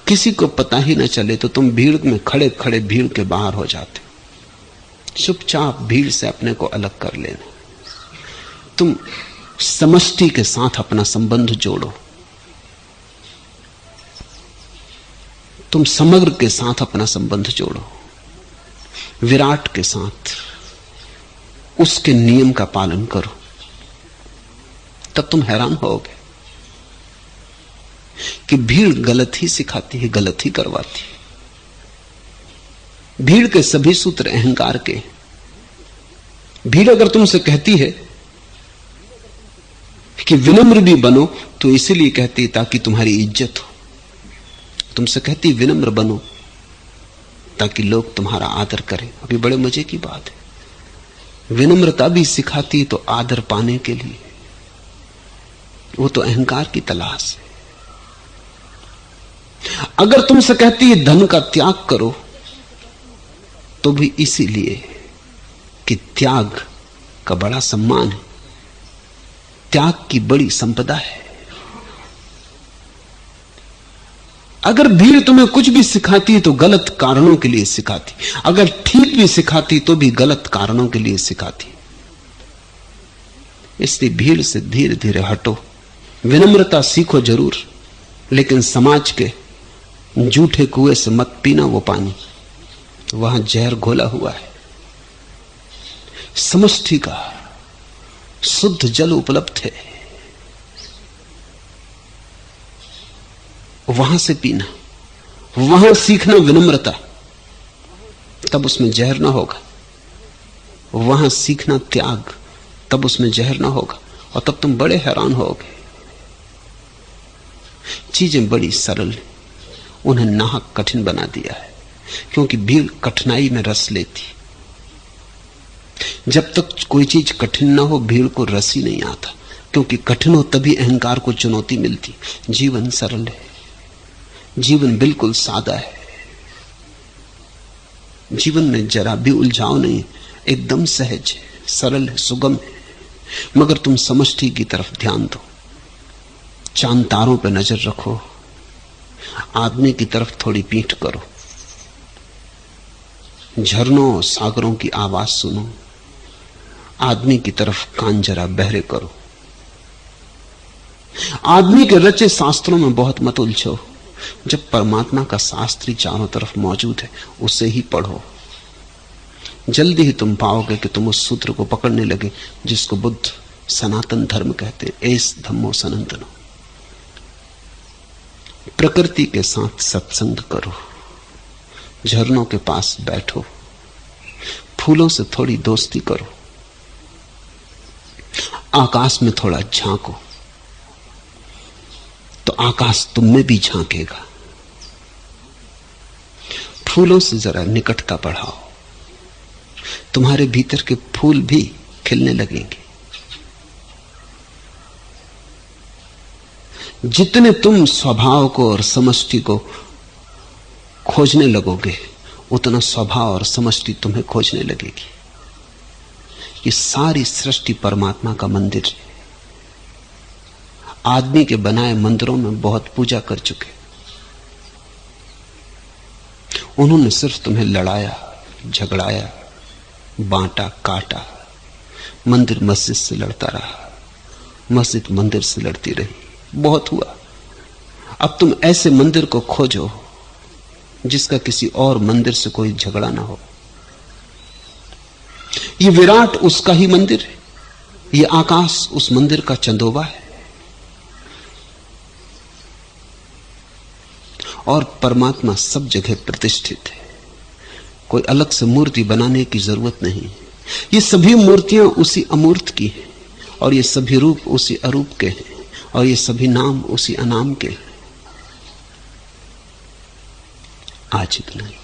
किसी को पता ही न चले तो तुम भीड़ में खड़े खड़े भीड़ के बाहर हो जाते। चुपचाप भीड़ से अपने को अलग कर लेना। तुम समष्टि के साथ अपना संबंध जोड़ो, तुम समग्र के साथ अपना संबंध जोड़ो, विराट के साथ, उसके नियम का पालन करो। तब तुम हैरान होगे कि भीड़ गलत ही सिखाती है, गलत ही करवाती है। भीड़ के सभी सूत्र अहंकार के। भीड़ अगर तुमसे कहती है कि विनम्र भी बनो, तो इसीलिए कहती ताकि तुम्हारी इज्जत हो। तुमसे कहती विनम्र बनो ताकि लोग तुम्हारा आदर करें। अभी बड़े मजे की बात है, विनम्रता भी सिखाती है तो आदर पाने के लिए। वो तो अहंकार की तलाश है। अगर तुमसे कहती है धन का त्याग करो, तो भी इसीलिए कि त्याग का बड़ा सम्मान है। त्याग की बड़ी संपदा है। अगर भीड़ तुम्हें कुछ भी सिखाती तो गलत कारणों के लिए सिखाती, अगर ठीक भी सिखाती तो भी गलत कारणों के लिए सिखाती। इसलिए भीड़ से धीरे धीरे हटो, विनम्रता सीखो जरूर, लेकिन समाज के जूठे कुएं से मत पीना वो पानी, वहां जहर घोला हुआ है। समष्टि का शुद्ध जल उपलब्ध है, वहां से पीना, वहां सीखना विनम्रता, तब उसमें जहर ना होगा। वहां सीखना त्याग, तब उसमें जहर ना होगा, और तब तुम बड़े हैरान होगे। चीजें बड़ी सरल, उन्हें नाहक कठिन बना दिया है, क्योंकि भीड़ कठिनाई में रस लेती। जब तक कोई चीज कठिन ना हो भीड़ को रस ही नहीं आता, क्योंकि कठिन हो तभी अहंकार को चुनौती मिलती। जीवन सरल है, जीवन बिल्कुल सादा है, जीवन में जरा भी उलझाव नहीं, एकदम सहज है, सरल है, सुगम है। मगर तुम समष्टि की तरफ ध्यान दो, चांद तारों पर नजर रखो, आदमी की तरफ थोड़ी पीठ करो, झरनों और सागरों की आवाज सुनो, आदमी की तरफ कान जरा बहरे करो। आदमी के रचे शास्त्रों में बहुत मत उलझो, जब परमात्मा का शास्त्र ही चारों तरफ मौजूद है उसे ही पढ़ो। जल्दी ही तुम पाओगे कि तुम उस सूत्र को पकड़ने लगे जिसको बुद्ध सनातन धर्म कहते हैं, एस धम्मो सनातनो। प्रकृति के साथ सत्संग करो, झरनों के पास बैठो, फूलों से थोड़ी दोस्ती करो, आकाश में थोड़ा झांको तो आकाश तुम में भी झांकेगा। फूलों से जरा निकटता बढ़ाओ, तुम्हारे भीतर के फूल भी खिलने लगेंगे। जितने तुम स्वभाव को और समष्टि को खोजने लगोगे उतना स्वभाव और समष्टि तुम्हें खोजने लगेगी। ये सारी सृष्टि परमात्मा का मंदिर है। आदमी के बनाए मंदिरों में बहुत पूजा कर चुके, उन्होंने सिर्फ तुम्हें लड़ाया, झगड़ाया, बांटा, काटा। मंदिर मस्जिद से लड़ता रहा, मस्जिद मंदिर से लड़ती रही, बहुत हुआ। अब तुम ऐसे मंदिर को खोजो जिसका किसी और मंदिर से कोई झगड़ा ना हो। ये विराट उसका ही मंदिर है, ये आकाश उस मंदिर का चंदोबा है, और परमात्मा सब जगह प्रतिष्ठित है। कोई अलग से मूर्ति बनाने की जरूरत नहीं। ये सभी मूर्तियां उसी अमूर्त की हैं, और ये सभी रूप उसी अरूप के हैं, और ये सभी नाम उसी अनाम के हैं। आज इतना ही।